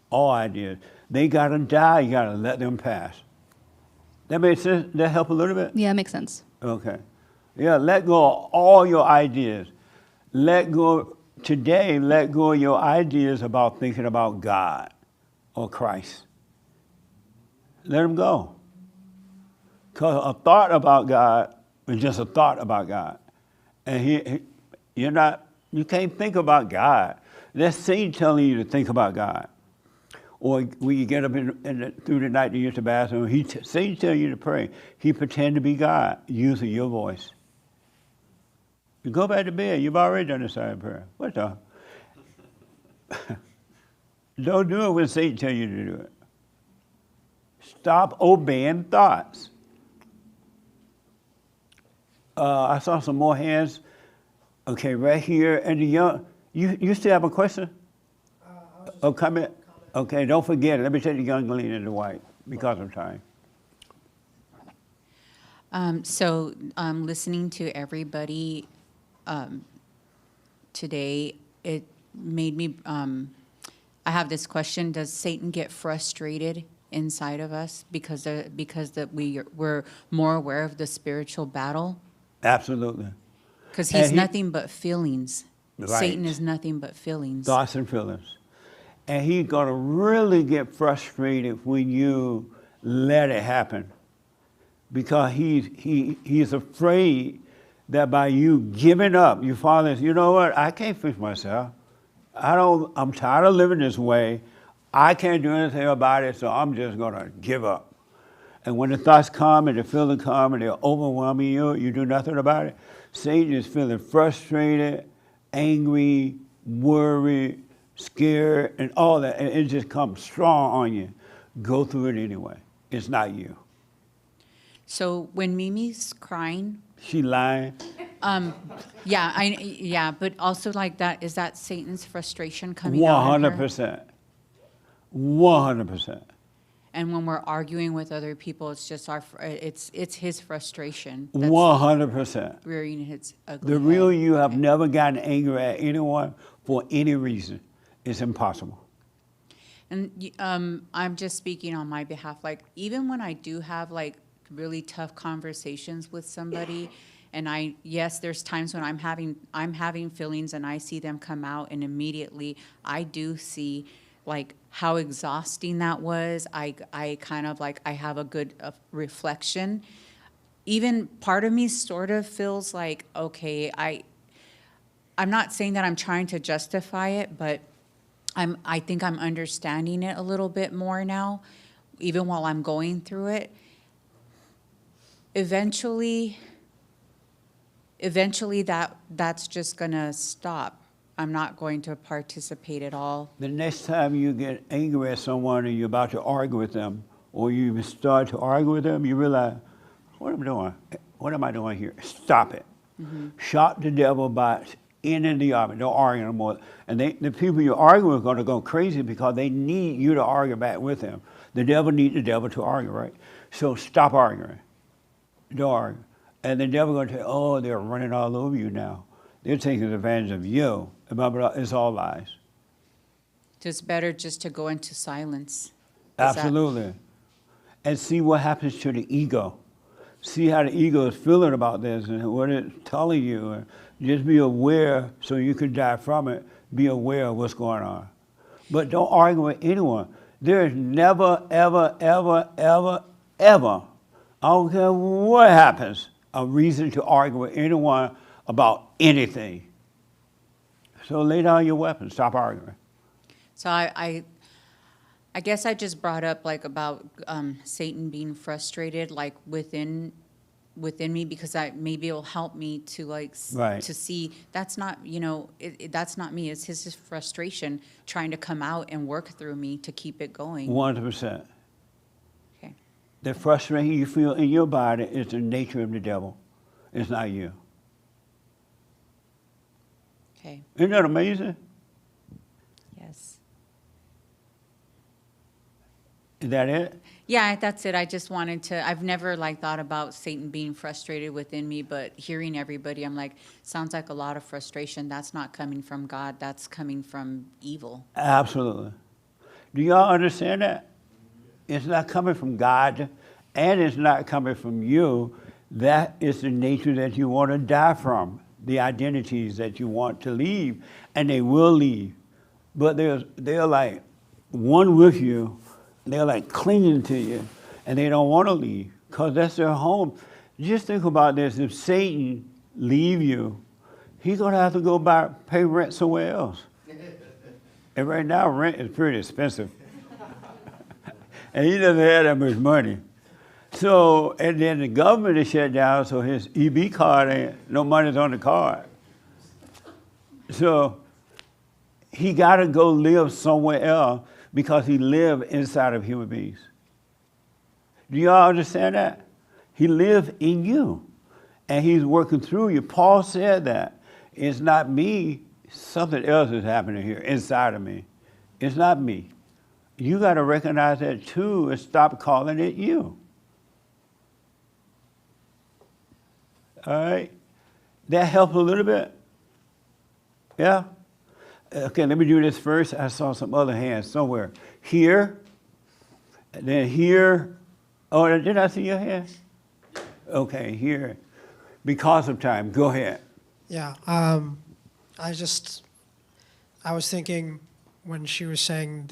all ideas. They got to die. You got to let them pass. That makes sense? That help a little bit? Yeah, it makes sense. Okay. Yeah, let go of all your ideas. Let go of your ideas about thinking about God or Christ. Let them go. Because a thought about God is just a thought about God. And you can't think about God. That's Satan telling you to think about God. Or when you get up through the night to use the bathroom, Satan tells you to pray. He pretend to be God using your voice. You go back to bed. You've already done the silent prayer. What the? Don't do it when Satan tells you to do it. Stop obeying thoughts. I saw some more hands. Okay, right here. And the young, you still have a question? Oh, comment? Okay, don't forget it. Let me take the young lady in the white because of time. So listening to everybody today, it made me, I have this question: does Satan get frustrated inside of us because we're more aware of the spiritual battle? Absolutely. Because he's nothing but feelings. Right. Satan is nothing but feelings. Thoughts and feelings. And he's going to really get frustrated when you let it happen. Because he's afraid that by you giving up, your father says, you know what, I can't fix myself. I'm tired of living this way. I can't do anything about it, so I'm just going to give up. And when the thoughts come and the feelings come and they're overwhelming you, you do nothing about it. Satan is feeling frustrated, angry, worried, scared, and all that. And it just comes strong on you. Go through it anyway. It's not you. So when Mimi's crying, she lying. Yeah, but also like that, is that Satan's frustration coming out of her? 100%. 100%. And when we're arguing with other people, it's just it's his frustration. 100%. Rearing his ugly The real head. you have never gotten angry at anyone for any reason. It's impossible. And I'm just speaking on my behalf. Like, even when I do have like really tough conversations with somebody, and yes, there's times when I'm having feelings and I see them come out, and immediately I do see like how exhausting that was. I kind of like, I have a good reflection. Even part of me sort of feels like, okay, I'm not saying that I'm trying to justify it, but I think I'm understanding it a little bit more now, even while I'm going through it. Eventually that's just gonna stop. I'm not going to participate at all. The next time you get angry at someone and you're about to argue with them, or you even start to argue with them, you realize, what am I doing? What am I doing here? Stop it. Shot the devil by ending the argument. Don't argue no more. And the people you're arguing with are going to go crazy because they need you to argue back with them. The devil needs the devil to argue, right? So stop arguing. Don't argue. And the devil going to tell you, oh, they're running all over you now. They're taking advantage of you. It's all lies. It's better just to go into silence. Is Absolutely. And see what happens to the ego. See how the ego is feeling about this and what it's telling you. And just be aware so you can die from it. Be aware of what's going on. But don't argue with anyone. There is never, ever, ever, ever, ever, I don't care what happens, a reason to argue with anyone about anything. So lay down your weapon. Stop arguing. So I guess I just brought up like about Satan being frustrated, like within me, because maybe it'll help me to like Right. to see that's not that's not me. It's his frustration trying to come out and work through me to keep it going. 100%. Okay. The frustration you feel in your body is the nature of the devil. It's not you. Okay. Isn't that amazing? Yes. Is that it? Yeah, that's it. I just wanted to, I've never like thought about Satan being frustrated within me, but hearing everybody, I'm like, sounds like a lot of frustration. That's not coming from God. That's coming from evil. Absolutely. Do y'all understand that? It's not coming from God, and it's not coming from you. That is the nature that you want to die from, the identities that you want to leave, and they will leave. But they're like one with you. They're like clinging to you, and they don't want to leave because that's their home. Just think about this. If Satan leave you, he's going to have to go pay rent somewhere else. And right now, rent is pretty expensive. And he doesn't have that much money. So, and then the government is shut down, so his EB card no money's on the card. So he got to go live somewhere else because he lived inside of human beings. Do y'all understand that? He lived in you, and he's working through you. Paul said that. It's not me. Something else is happening here inside of me. It's not me. You got to recognize that too and stop calling it you. All right? That helped a little bit? Yeah? Okay, let me do this first. I saw some other hands somewhere. Here, and then here. Oh, did I see your hand? Okay, here. Because of time, go ahead. Yeah, I was thinking when she was saying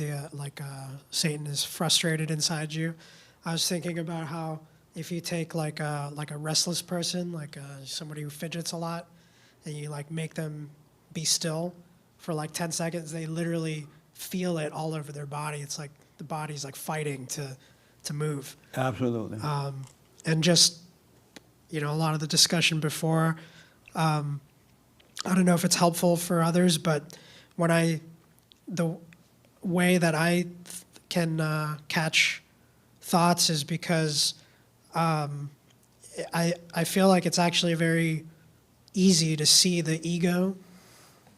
Satan is frustrated inside you, I was thinking about how if you take like a restless person, somebody who fidgets a lot, and you like make them be still for like 10 seconds, they literally feel it all over their body. It's like the body's like fighting to move. Absolutely. And just, a lot of the discussion before, I don't know if it's helpful for others, but the way that I can catch thoughts is because I feel like it's actually very easy to see the ego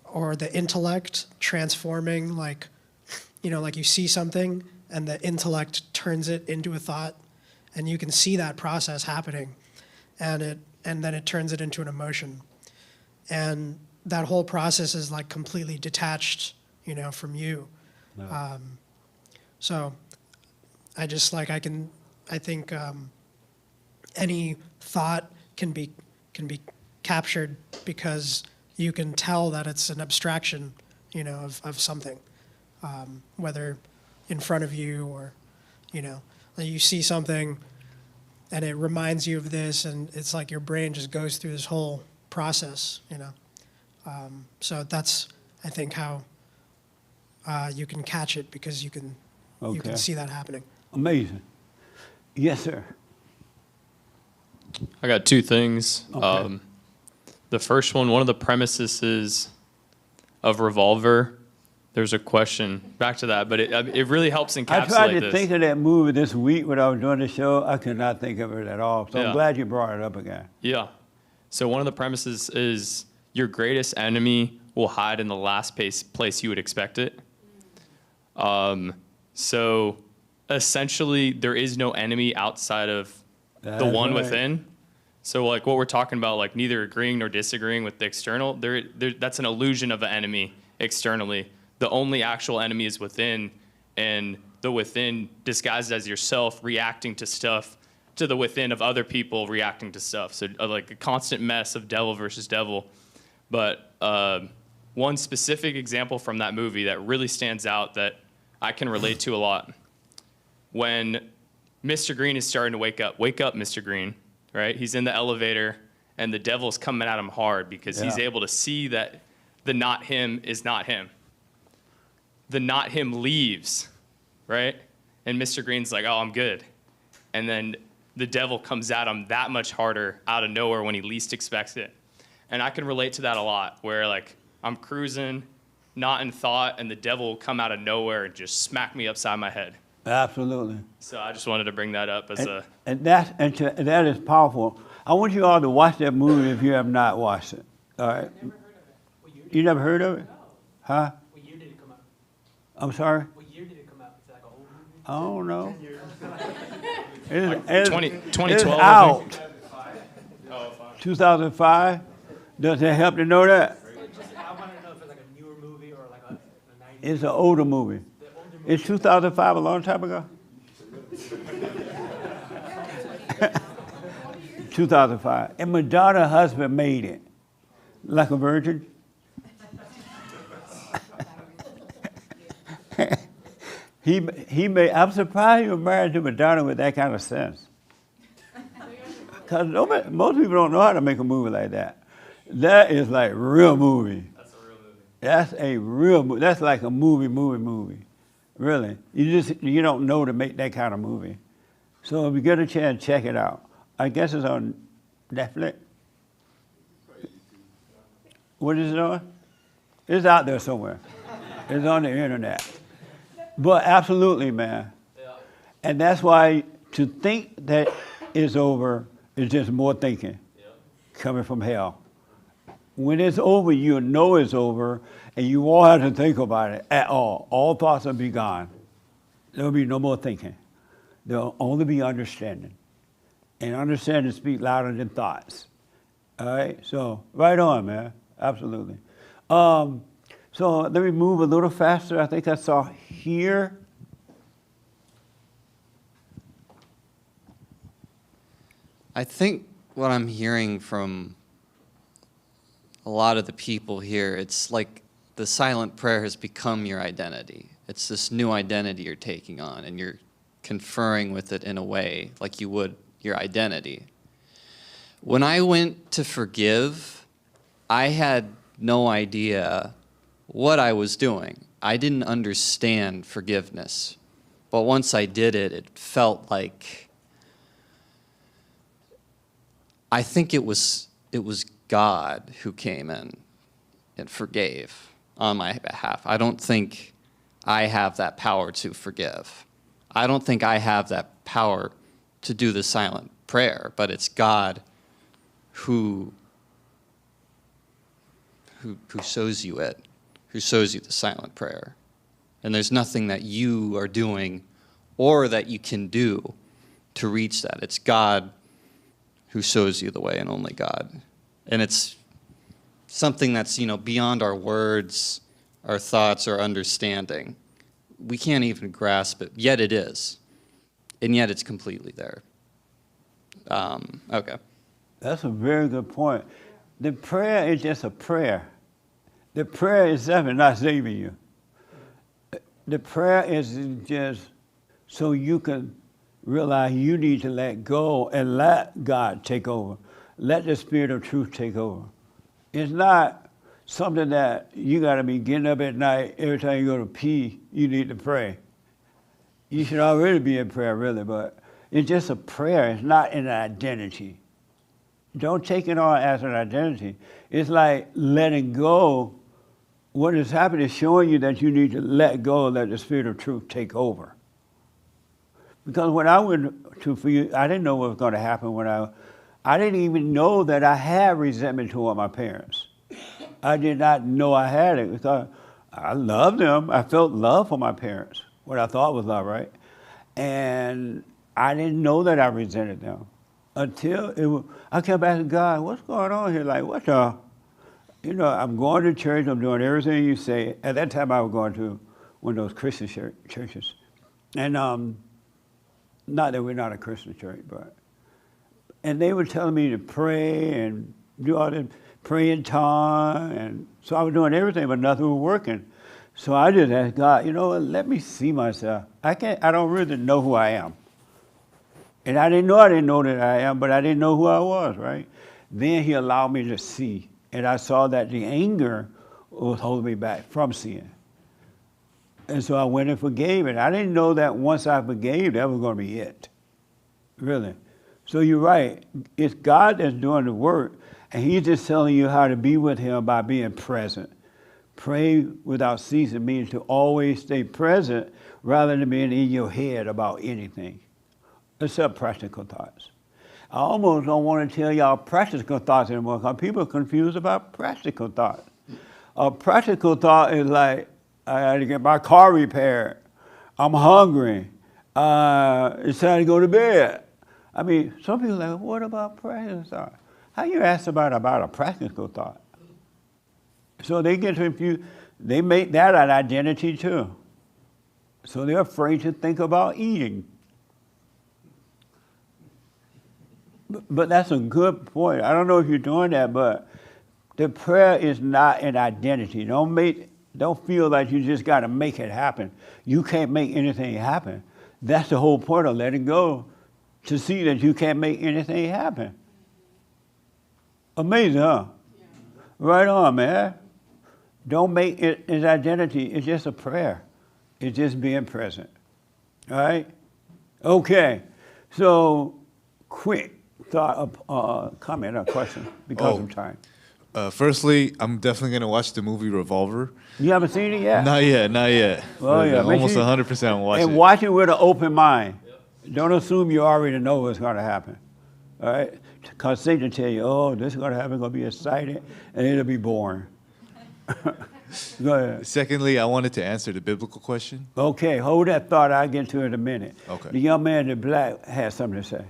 or the intellect transforming, like you see something and the intellect turns it into a thought, and you can see that process happening, and then it turns it into an emotion. And that whole process is like completely detached, from you. No. So I just I think any thought can be captured because you can tell that it's an abstraction, of something, whether in front of you or, you see something and it reminds you of this, and it's like your brain just goes through this whole process, So that's, I think, how you can catch it, because you can Okay. see that happening. Amazing. Yes, sir. I got two things. Okay. The first one of the premises of Revolver, there's a question back to that, but it really helps encapsulate I tried to this. think of that movie this week when I was doing the show. I could not think of it at all. So Yeah. I'm glad you brought it up again. Yeah. So one of the premises is your greatest enemy will hide in the last place you would expect it. So essentially, there is no enemy outside of the That's one right. within. So like what we're talking about, like neither agreeing nor disagreeing with the external, that's an illusion of an enemy externally. The only actual enemy is within, and the within disguised as yourself reacting to stuff, to the within of other people reacting to stuff. So like a constant mess of devil versus devil. But one specific example from that movie that really stands out that I can relate to a lot. When Mr. Green is starting to wake up, Mr. Green, right? He's in the elevator and the devil's coming at him hard because he's Yeah. able to see that the not him is not him. The not him leaves, right? And Mr. Green's like, oh, I'm good. And then the devil comes at him that much harder out of nowhere when he least expects it. And I can relate to that a lot, where like I'm cruising, not in thought, and the devil will come out of nowhere and just smack me upside my head. Absolutely. So I just wanted to bring that up as a... And that is powerful. I want you all to watch that movie if you have not watched it. All right? You never heard of it? Huh? What year did it come out? I'm sorry? What year did it come out? Is it like an old movie? I don't know. 10 years. It's 2012, It's I out. think. 2005? Does it help to know that? I want to know if it's like a newer movie or like a 90s. It's an older movie. It's 2005, a long time ago? 2005. And Madonna's husband made it. Like a virgin. he made, I'm surprised he was married to Madonna with that kind of sense. Because most people don't know how to make a movie like that. That is like real movie. That's a real movie. That's a real movie. That's like a movie. Really. You don't know to make that kind of movie. So if you get a chance, check it out. I guess it's on Netflix. What is it on? It's out there somewhere. It's on the internet. But absolutely, man. And that's why to think that it's over is just more thinking coming from hell. When it's over, you know it's over, and you won't have to think about it at all. All thoughts will be gone. There'll be no more thinking. There'll only be understanding. And understanding speaks louder than thoughts. All right? So, right on, man. Absolutely. So, let me move a little faster. I think I saw here. I think what I'm hearing from a lot of the people here, it's like the silent prayer has become your identity. It's this new identity you're taking on, and you're conferring with it in a way like you would your identity. When I went to forgive, I had no idea what I was doing. I didn't understand forgiveness. But once I did it, it felt like, I think it was God who came in and forgave on my behalf. I don't think I have that power to forgive. I don't think I have that power to do the silent prayer, but it's God who shows you it, who shows you the silent prayer. And there's nothing that you are doing or that you can do to reach that. It's God who shows you the way, and only God. And it's something that's, beyond our words, our thoughts, our understanding. We can't even grasp it, yet it is. And yet it's completely there. Okay. That's a very good point. The prayer is just a prayer. The prayer itself is not saving you. The prayer is just so you can realize you need to let go and let God take over. Let the Spirit of truth take over. It's not something that you got to be getting up at night every time you go to pee, you need to pray. You should already be in prayer, really, but it's just a prayer. It's not an identity. Don't take it on as an identity. It's like letting go. What has happened is showing you that you need to let go, let the Spirit of truth take over. Because when I went to for you, I didn't know what was going to happen I didn't even know that I had resentment toward my parents. I did not know I had it because I loved them. I felt love for my parents, what I thought was love, right? And I didn't know that I resented them until I kept asking God, what's going on here? Like, what the? You know, I'm going to church, I'm doing everything you say. At that time, I was going to one of those Christian churches. And not that we're not a Christian church, but, and they were telling me to pray and do all this, pray in tongues. And so I was doing everything, but nothing was working. So I just asked God, you know what, let me see myself. I don't really know who I am. And I didn't know that I am, but I didn't know who I was, right? Then he allowed me to see. And I saw that the anger was holding me back from seeing. And so I went and forgave it. I didn't know that once I forgave, that was going to be it. Really. So you're right. It's God that's doing the work, and he's just telling you how to be with him by being present. Pray without ceasing means to always stay present rather than being in your head about anything, except practical thoughts. I almost don't want to tell y'all practical thoughts anymore because people are confused about practical thoughts. A practical thought is like, I got to get my car repaired. I'm hungry. It's time to go to bed. I mean, some people are like, what about practical thought? How you ask about a practical thought? So they get confused. They make that an identity too. So they're afraid to think about eating. But that's a good point. I don't know if you're doing that, but the prayer is not an identity. Don't feel like you just got to make it happen. You can't make anything happen. That's the whole point of letting go, to see that you can't make anything happen. Amazing, huh? Yeah. Right on, man. Don't make it an identity. It's just a prayer. It's just being present. All right? Okay. So, quick thought, comment or question because of time. Firstly, I'm definitely going to watch the movie Revolver. You haven't seen it yet? Not yet. Well, yeah. Almost 100% watch it. And watch it with an open mind. Don't assume you already know what's going to happen. All right? Because Satan tell you, oh, this is going to happen, it's going to be exciting, and it'll be boring. Go ahead. Secondly, I wanted to answer the biblical question. Okay, hold that thought. I'll get to it in a minute. Okay. The young man in black has something to say.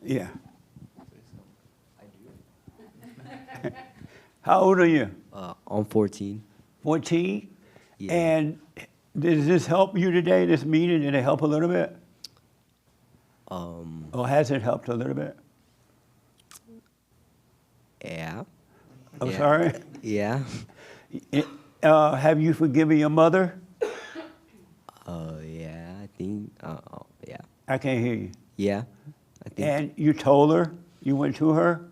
Yeah. How old are you? I'm 14. 14? Yeah. And does this help you today, this meeting? Did it help a little bit? Or has it helped a little bit? Yeah. I'm Yeah. sorry? Yeah. Have you forgiven your mother? Yeah, I think, yeah. I can't hear you. Yeah, I think. And you told her? You went to her?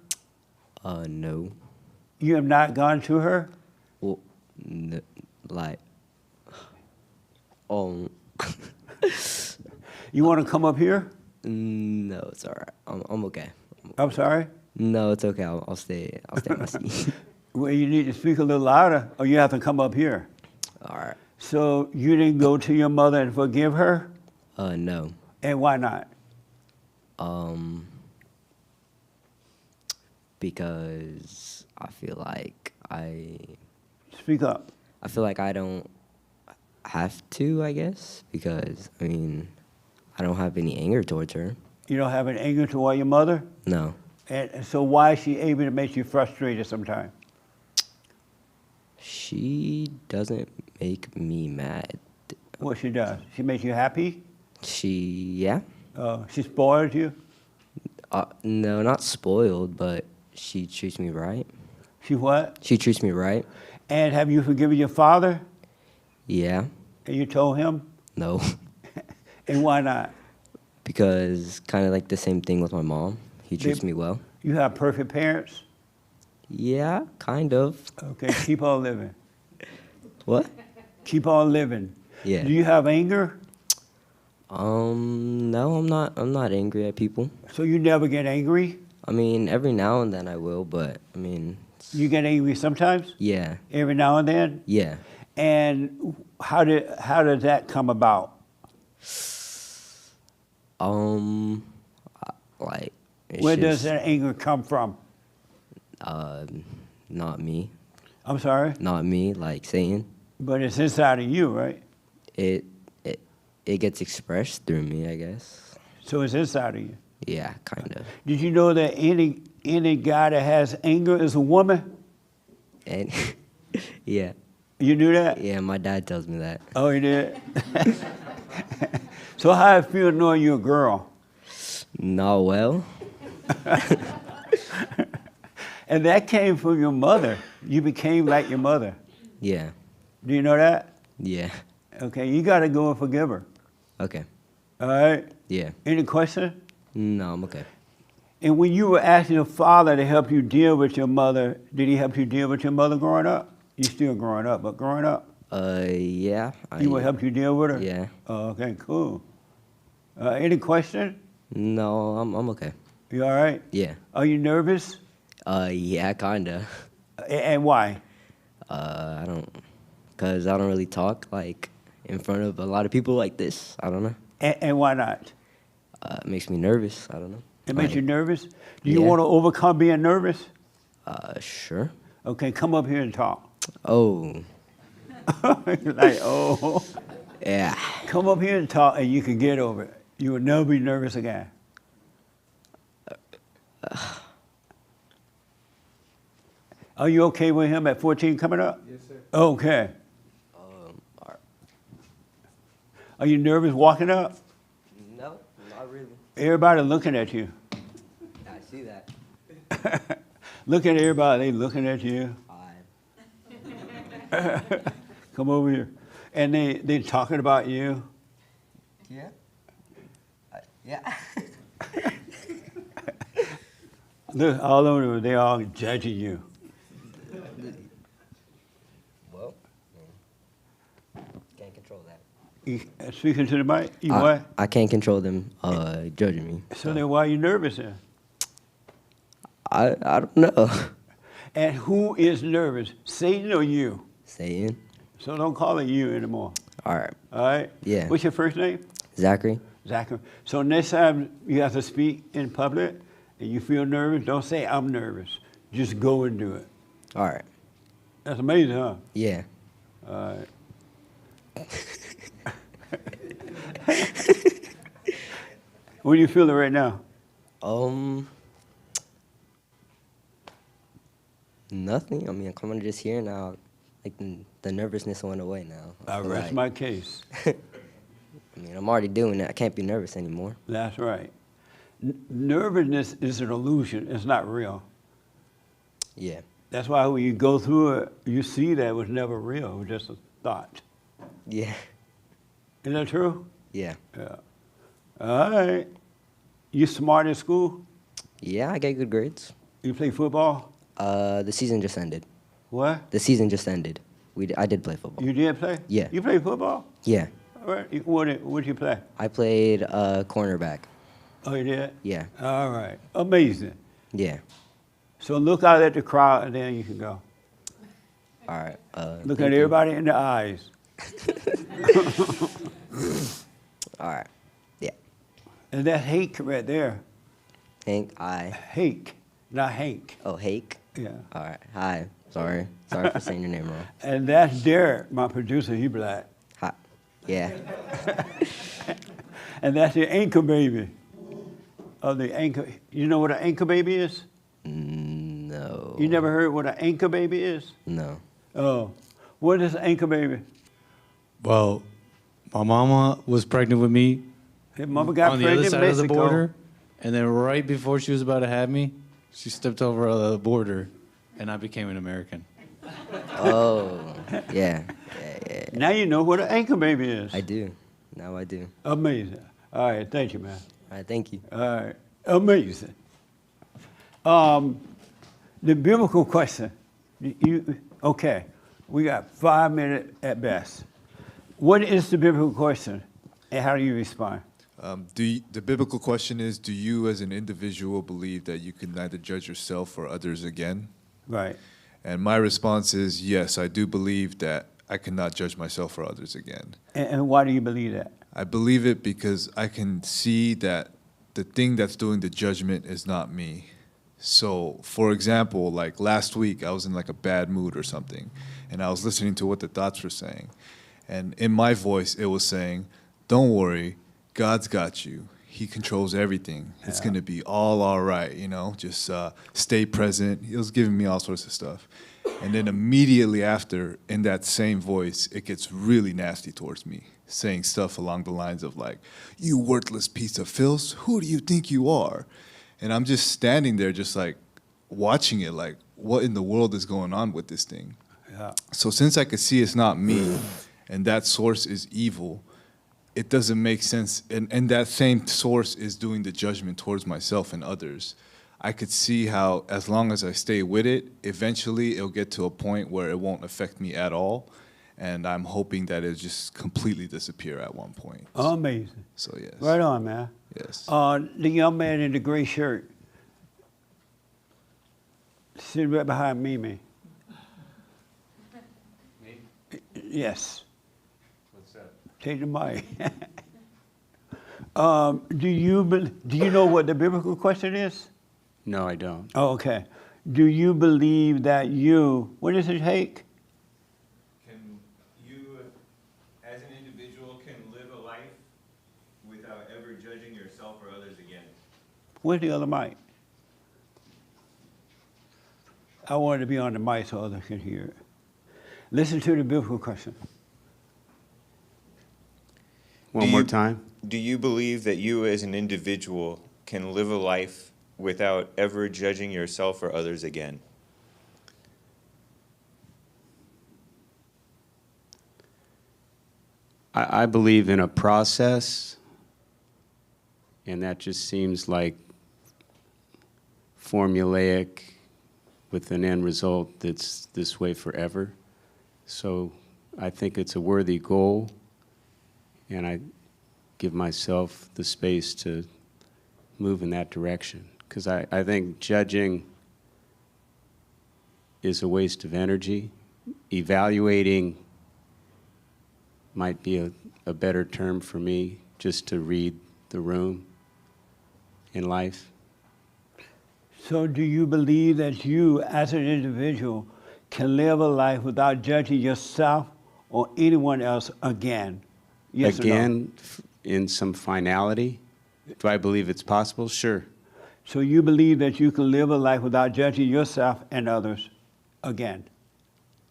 No. You have not gone to her? Well, like, You want to come up here? No, it's all right. I'm okay. I'm sorry? No, it's okay. I'll stay in my seat. Well, you need to speak a little louder, or you have to come up here. All right. So you didn't go to your mother and forgive her? No. And why not? Because I feel like Speak up. I feel like I don't have to, I guess, because, I mean, I don't have any anger towards her. You don't have an anger toward your mother? No. And so why is she able to make you frustrated sometimes? She doesn't make me mad. What she does? She makes you happy? Yeah. She spoiled you? No, not spoiled, but she treats me right. She what? She treats me right. And have you forgiven your father? Yeah. And you told him? No. And why not? Because kind of like the same thing with my mom. He treats me well. You have perfect parents? Yeah, kind of. Okay, keep on living. What? Keep on living. Yeah. Do you have anger? No, I'm not. I'm not angry at people. So you never get angry? I mean, every now and then I will, but I mean, You get angry sometimes? yeah, Every now and then? yeah. And how did that come about? Like, it's Where does just, that anger come from? not me. I'm sorry? Not me, like Satan. But it's inside of you, right? It gets expressed through me, I guess. So it's inside of you. Yeah, kind of. Did you know that any guy that has anger is a woman? And yeah. You knew that? Yeah, my dad tells me that. Oh, he did? So how it feel knowing you're a girl? Not well. And that came from your mother. You became like your mother. Yeah. Do you know that? Yeah. Okay, you got to go and forgive her. Okay. All right? Yeah. Any question? No, I'm okay. And when you were asking your father to help you deal with your mother, did he help you deal with your mother growing up? You're still growing up, but growing up? Yeah. He would help you deal with her? Yeah. Oh, okay, cool. Any question? No, I'm okay. You all right? Yeah. Are you nervous? Yeah, kinda. And why? Cause I don't really talk like in front of a lot of people like this. I don't know. And why not? It makes me nervous. I don't know. It makes Like, you nervous? Do you yeah. want to overcome being nervous? Sure. Okay, come up here and talk. Oh. You're like, oh. Yeah. Come up here and talk, and you can get over it. You will never be nervous again. Are you okay with him at 14 coming up? Yes, sir. Okay. Are you nervous walking up? No, not really. Everybody looking at you. I see that. Look at everybody, they looking at you. Come over here. And they talking about you. Yeah. Yeah. Look, all over them, they all judging you. Well, can't control that. You speaking to the mic? You I, what? I can't control them judging me. So then why are you nervous then? I don't know. And who is nervous, Satan or you? Satan. So don't call it you anymore. All right. All right? Yeah. What's your first name? Zachary. Zachary. So next time you have to speak in public and you feel nervous, don't say I'm nervous. Just go and do it. All right. That's amazing, huh? Yeah. All right. What are you feeling right now? Nothing. I mean, I'm kind of just here now. Like the nervousness went away now. I feel rest like- my case. I mean, I'm already doing it. I can't be nervous anymore. That's right. Nervousness is an illusion. It's not real. Yeah. That's why when you go through it, you see that it was never real. It was just a thought. Yeah. Isn't that true? Yeah. Yeah. All right. You smart in school? Yeah, I get good grades. You play football? The season just ended. What? The season just ended. I did play football. You did play? Yeah. You play football? Yeah. All right. What did you play? I played cornerback. Oh, you did? Yeah. All right. Amazing. Yeah. So look out at the crowd and then you can go. All right. Look thank at you. everybody in the eyes. All right. Yeah. And that Hake right there. Hank, Hake, not Hank. Oh, Hake? Yeah. All right. Hi. Sorry. Sorry for saying your name wrong. And that's Derek, my producer. He black. Hi. Yeah. And that's the anchor baby. Of the anchor. You know what an anchor baby is? No. You never heard what an anchor baby is? No. Oh. What is an anchor baby? Well, my mama was pregnant with me His mama got on the pregnant other in side of the Mexico. border, and then right before she was about to have me, she stepped over the border, and I became an American. Oh. Yeah. Yeah. Now you know what an anchor baby is. I do. Now I do. Amazing. All right, thank you, man. All right. Thank you. All right, amazing. The biblical question. Okay, we got 5 minutes at best. What is the biblical question, and how do you respond? The biblical question is, do you as an individual believe that you can neither judge yourself or others again? Right. And my response is, yes, I do believe that I cannot judge myself or others again. And why do you believe that? I believe it because I can see that the thing that's doing the judgment is not me. So, for example, like last week, I was in like a bad mood or something, and I was listening to what the thoughts were saying. And in my voice, it was saying, don't worry, God's got you. He controls everything. It's going to be all right, you know, just stay present. He was giving me all sorts of stuff. And then immediately after, in that same voice, it gets really nasty towards me, saying stuff along the lines of like, you worthless piece of filth, who do you think you are? And I'm just standing there just like watching it, like, what in the world is going on with this thing? Yeah. So since I could see it's not me, and that source is evil, it doesn't make sense. And that same source is doing the judgment towards myself and others. I could see how, as long as I stay with it, eventually it'll get to a point where it won't affect me at all. And I'm hoping that it'll just completely disappear at one point. Amazing. So, yes. Right on, man. Yes. The young man in the gray shirt, sitting right behind Mimi. Me? Yes. What's that? Take the mic. Do you know what the biblical question is? No, I don't. Oh, okay. Do you believe that what does it take? Can you, as an individual, can live a life without ever judging yourself or others again? Where's the other mic? I wanted to be on the mic so others can hear it. Listen to the biblical question. One more time. Do you believe that you as an individual can live a life without ever judging yourself or others again? I believe in a process, and that just seems like formulaic with an end result that's this way forever. So I think it's a worthy goal, and I give myself the space to move in that direction. Because I think judging is a waste of energy. Evaluating might be a better term for me, just to read the room in life. So do you believe that you, as an individual, can live a life without judging yourself or anyone else again? Yes Again, in some finality? Do I believe it's possible? Sure. So you believe that you can live a life without judging yourself and others again?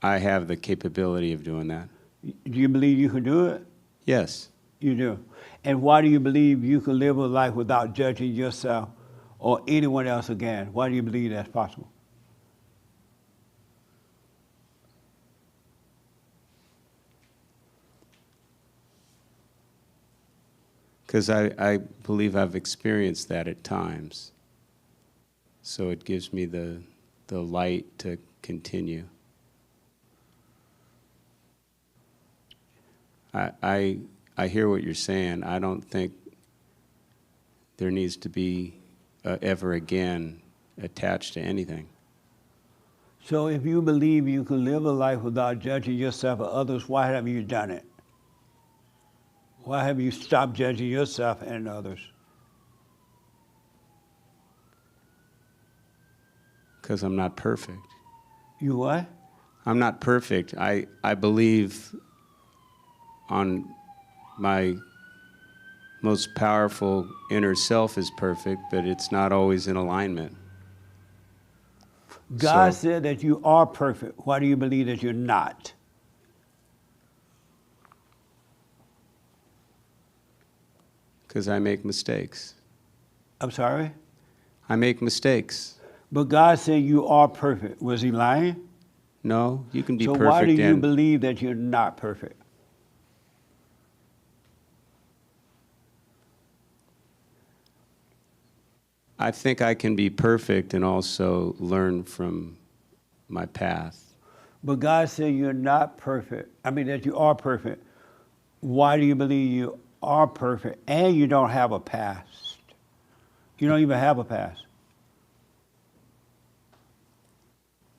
I have the capability of doing that. Do you believe you can do it? Yes. You do. And why do you believe you can live a life without judging yourself or anyone else again? Why do you believe that's possible? Because I believe I've experienced that at times. So it gives me the light to continue. I hear what you're saying. I don't think there needs to be ever again attached to anything. So if you believe you can live a life without judging yourself or others, why have you done it? Why have you stopped judging yourself and others? Because I'm not perfect. You what? I'm not perfect. I believe on my most powerful inner self is perfect, but it's not always in alignment. God said that you are perfect. Why do you believe that you're not? Because I make mistakes. I'm sorry? I make mistakes. But God said you are perfect. Was he lying? No, you can be so perfect. So why do you and believe that you're not perfect? I think I can be perfect and also learn from my path. But God said you're not perfect. I mean, that you are perfect. Why do you believe you are perfect and you don't have a past? You don't even have a past.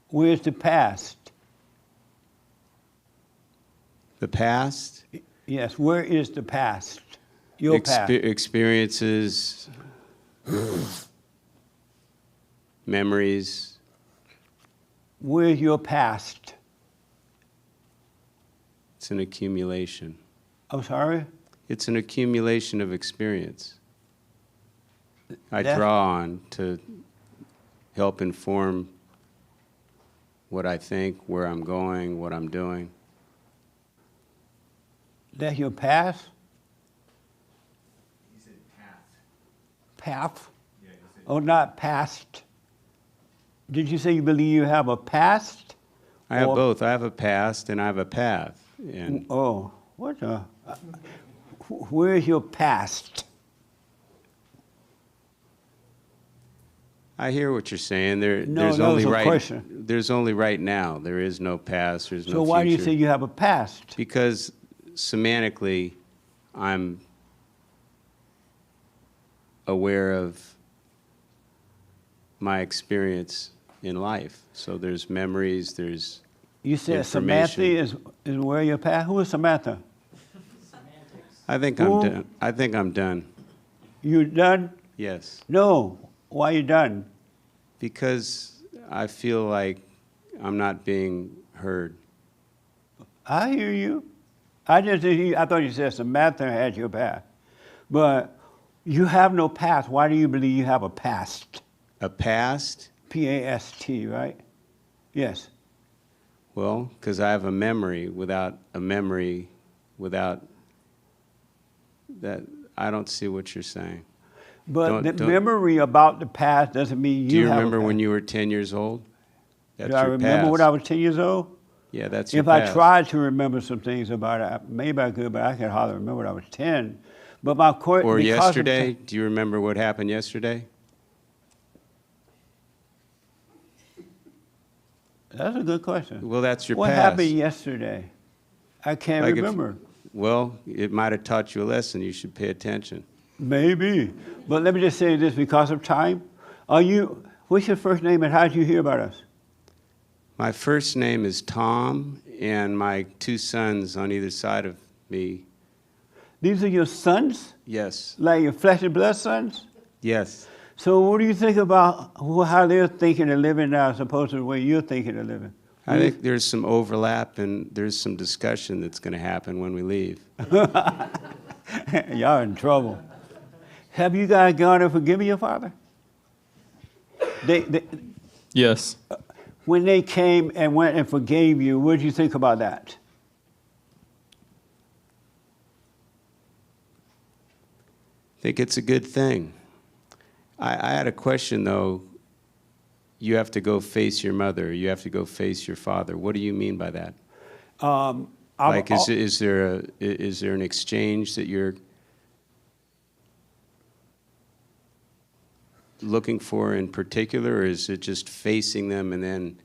Where's the past? The past? Yes, where is the past? Your past. Experiences, memories. Where's your past? It's an accumulation. I'm sorry? It's an accumulation of experience I That- draw on to help inform what I think, where I'm going, what I'm doing. That's your past? He said path. Path? Yeah, he said Oh, not past. Did you say you believe you have a past? I have Or- both. I have a past and I have a path. And Oh, what the? Where's your past? I hear what you're saying. No, there's that only was a right. question. There's only right now. There is no past. There's no So why do you future. say you have a past? Because semantically, I'm aware of my experience in life. So there's memories. There's You said Samantha is where your past. Who is Samantha? I think Who? I'm done. I think I'm done. You done? Yes. No. Why you done? Because I feel like I'm not being heard. I hear you. I thought you said Samantha had your past. But you have no past. Why do you believe you have a past? A past? P-A-S-T, right? Yes. Well, because I have a memory without that. I don't see what you're saying. But the memory about the past doesn't mean you Do you have remember a past. when you were 10 years old? That's Do I your remember past. when I was 10 years old? Yeah, that's your If I past. tried to remember some things about it, maybe I could, but I can hardly remember when I was 10. But my court, Or because of yesterday? Do you remember what happened yesterday? That's a good question. Well, that's your What past. happened yesterday? I can't Like if- remember. Well, it might have taught you a lesson. You should pay attention. Maybe. But let me just say this because of time. What's your first name and how did you hear about us? My first name is Tom, and my two sons on either side of me. These are your sons? Yes. Like your flesh and blood sons? Yes. So what do you think about how they're thinking and living now as opposed to the way you're thinking and living? I think there's some overlap and there's some discussion that's going to happen when we leave. Y'all in trouble. Have you guys gone and forgiven your father? Yes. When they came and went and forgave you, what did you think about that? I think it's a good thing. I had a question, though. You have to go face your mother. You have to go face your father. What do you mean by that? Like, is there an exchange that you're looking for in particular, or is it just facing them and then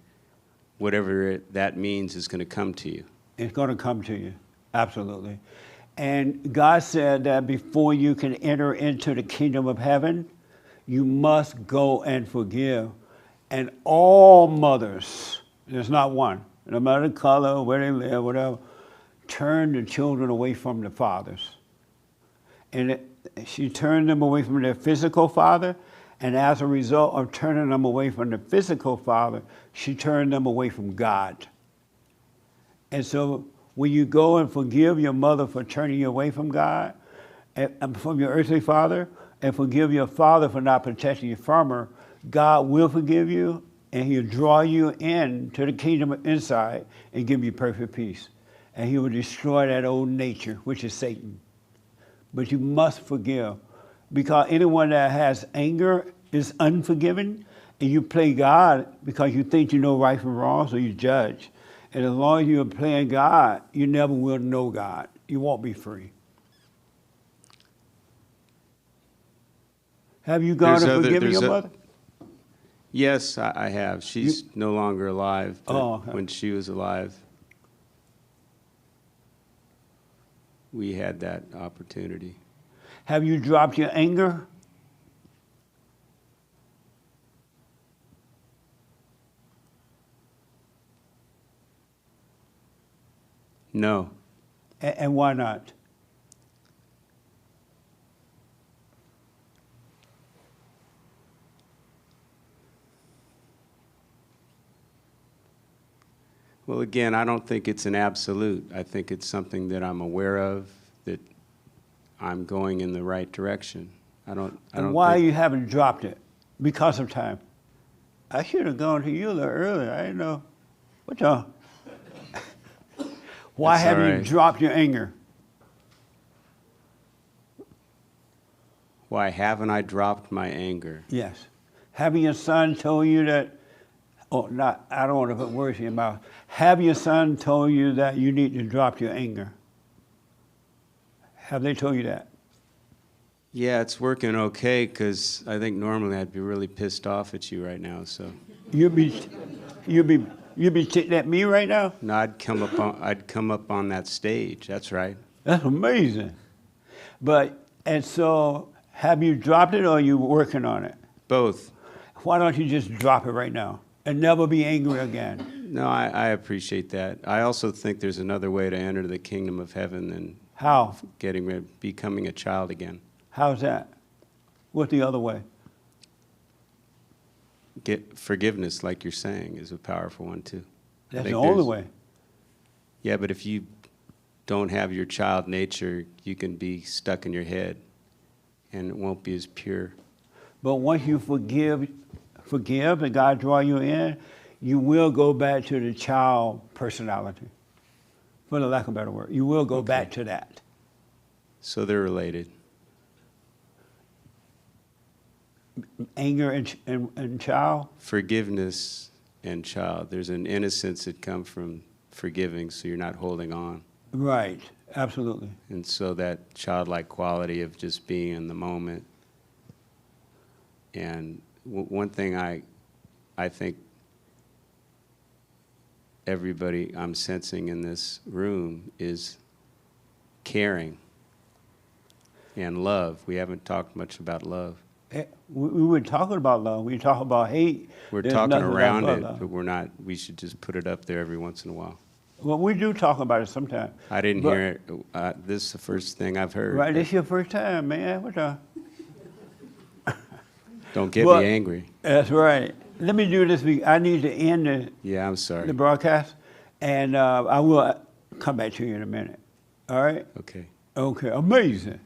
whatever that means is going to come to you? It's going to come to you, absolutely. And God said that before you can enter into the kingdom of heaven, you must go and forgive. And all mothers, there's not one, no matter the color, where they live, whatever, turn the children away from the fathers. And she turned them away from their physical father, and as a result of turning them away from the physical father, she turned them away from God. And so when you go and forgive your mother for turning you away from God, and from your earthly father, and forgive your father for not protecting you from her, God will forgive you, and he'll draw you into the kingdom inside and give you perfect peace. And he will destroy that old nature, which is Satan. But you must forgive, because anyone that has anger is unforgiving, and you play God because you think you know right from wrong, so you judge. And as long as you're playing God, you never will know God. You won't be free. Have you gone and forgiven your mother? Yes, I have. She's no longer alive. But Oh, okay. when she was alive, we had that opportunity. Have you dropped your anger? No. And why not? Well, again, I don't think it's an absolute. I think it's something that I'm aware of, that I'm going in the right direction. I don't And why think, you haven't dropped it? Because of time. I should have gone to you a little earlier. I didn't know. What y'all? Why That's haven't all you right. dropped your anger? why haven't I dropped my anger? Yes. Having your son told you that, oh, not, I don't want to put words in your mouth. Have your son told you that you need to drop your anger? Have they told you that? Yeah, it's working okay, because I think normally I'd be really pissed off at you right now, so. You'd be ticked at me right now? No, I'd come up on that stage, that's right. That's amazing. And so, have you dropped it or are you working on it? Both. Why don't you just drop it right now and never be angry again? No, I appreciate that. I also think there's another way to enter the kingdom of heaven than How? becoming a child again. How's that? What's the other way? Get forgiveness, like you're saying, is a powerful one too. I That's think the only there's- way. Yeah, but if you don't have your child nature, you can be stuck in your head, and it won't be as pure. But once you forgive and God draw you in, you will go back to the child personality, for the lack of a better word. You will go back to that. So they're related. Anger and child? Forgiveness and child. There's an innocence that comes from forgiving, so you're not holding on. Right, absolutely. And so that childlike quality of just being in the moment. And one thing I think everybody I'm sensing in this room is caring and love. We haven't talked much about love. We were talking about love. We talk about hate. We're There's talking nothing around about it, love. but we're not. We should just put it up there every once in a while. Well, we do talk about it sometimes. I didn't But- hear it. This is the first thing I've heard. Right, this your first time, man. What the? Don't get But- me angry. That's right. Let me do this. I need to end Yeah, I'm sorry. the broadcast, and I will come back to you in a minute. All right? Okay. Okay, amazing.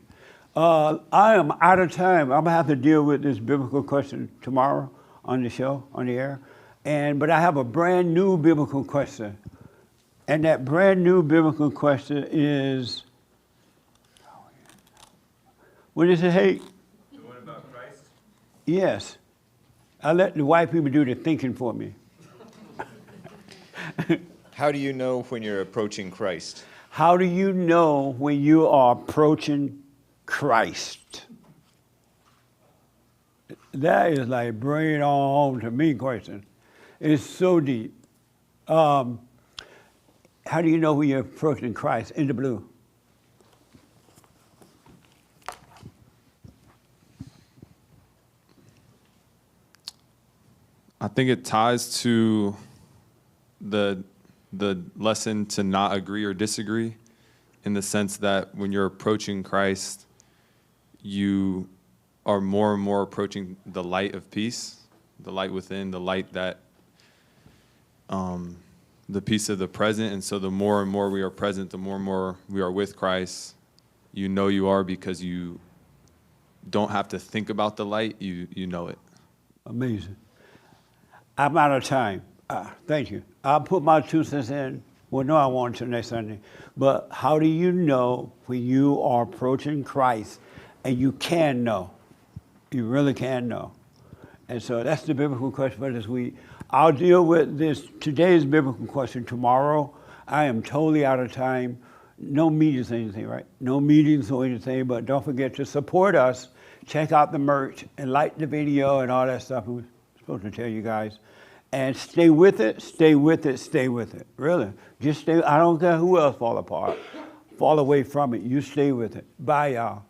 I am out of time. I'm gonna have to deal with this biblical question tomorrow on the show, on the air. But I have a brand new biblical question. And that brand new biblical question is, what is it, hate? The one about Christ? Yes. I let the white people do the thinking for me. How do you know when you're approaching Christ? How do you know when you are approaching Christ? That is like bring it on home to me question. It's so deep. How do you know when you're approaching Christ in the blue? I think it ties to the lesson to not agree or disagree, in the sense that when you're approaching Christ, you are more and more approaching the light of peace, the light within, the light that, the peace of the present. And so the more and more we are present, the more and more we are with Christ. You know you are, because you don't have to think about the light, you know it. Amazing. I'm out of time. Thank you. I'll put my 2 cents in. Well, no, I won't until next Sunday. But how do you know when you are approaching Christ? And you can know. You really can know. And so that's the biblical question for this week. I'll deal with today's biblical question tomorrow. I am totally out of time. No meetings or anything, right? No meetings or anything, but don't forget to support us. check out the merch and like the video and all that stuff. I was supposed to tell you guys. And stay with it, stay with it, stay with it. Really. Just stay. I don't care who else fall apart. Fall away from it. You stay with it. Bye, y'all.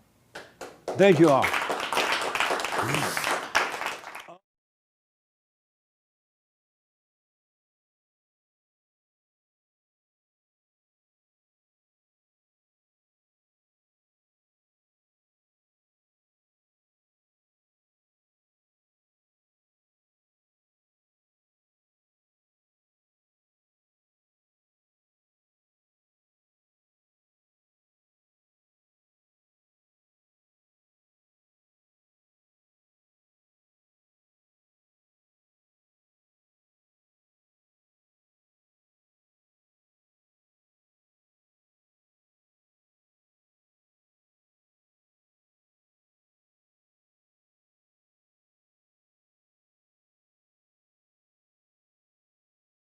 Thank you all.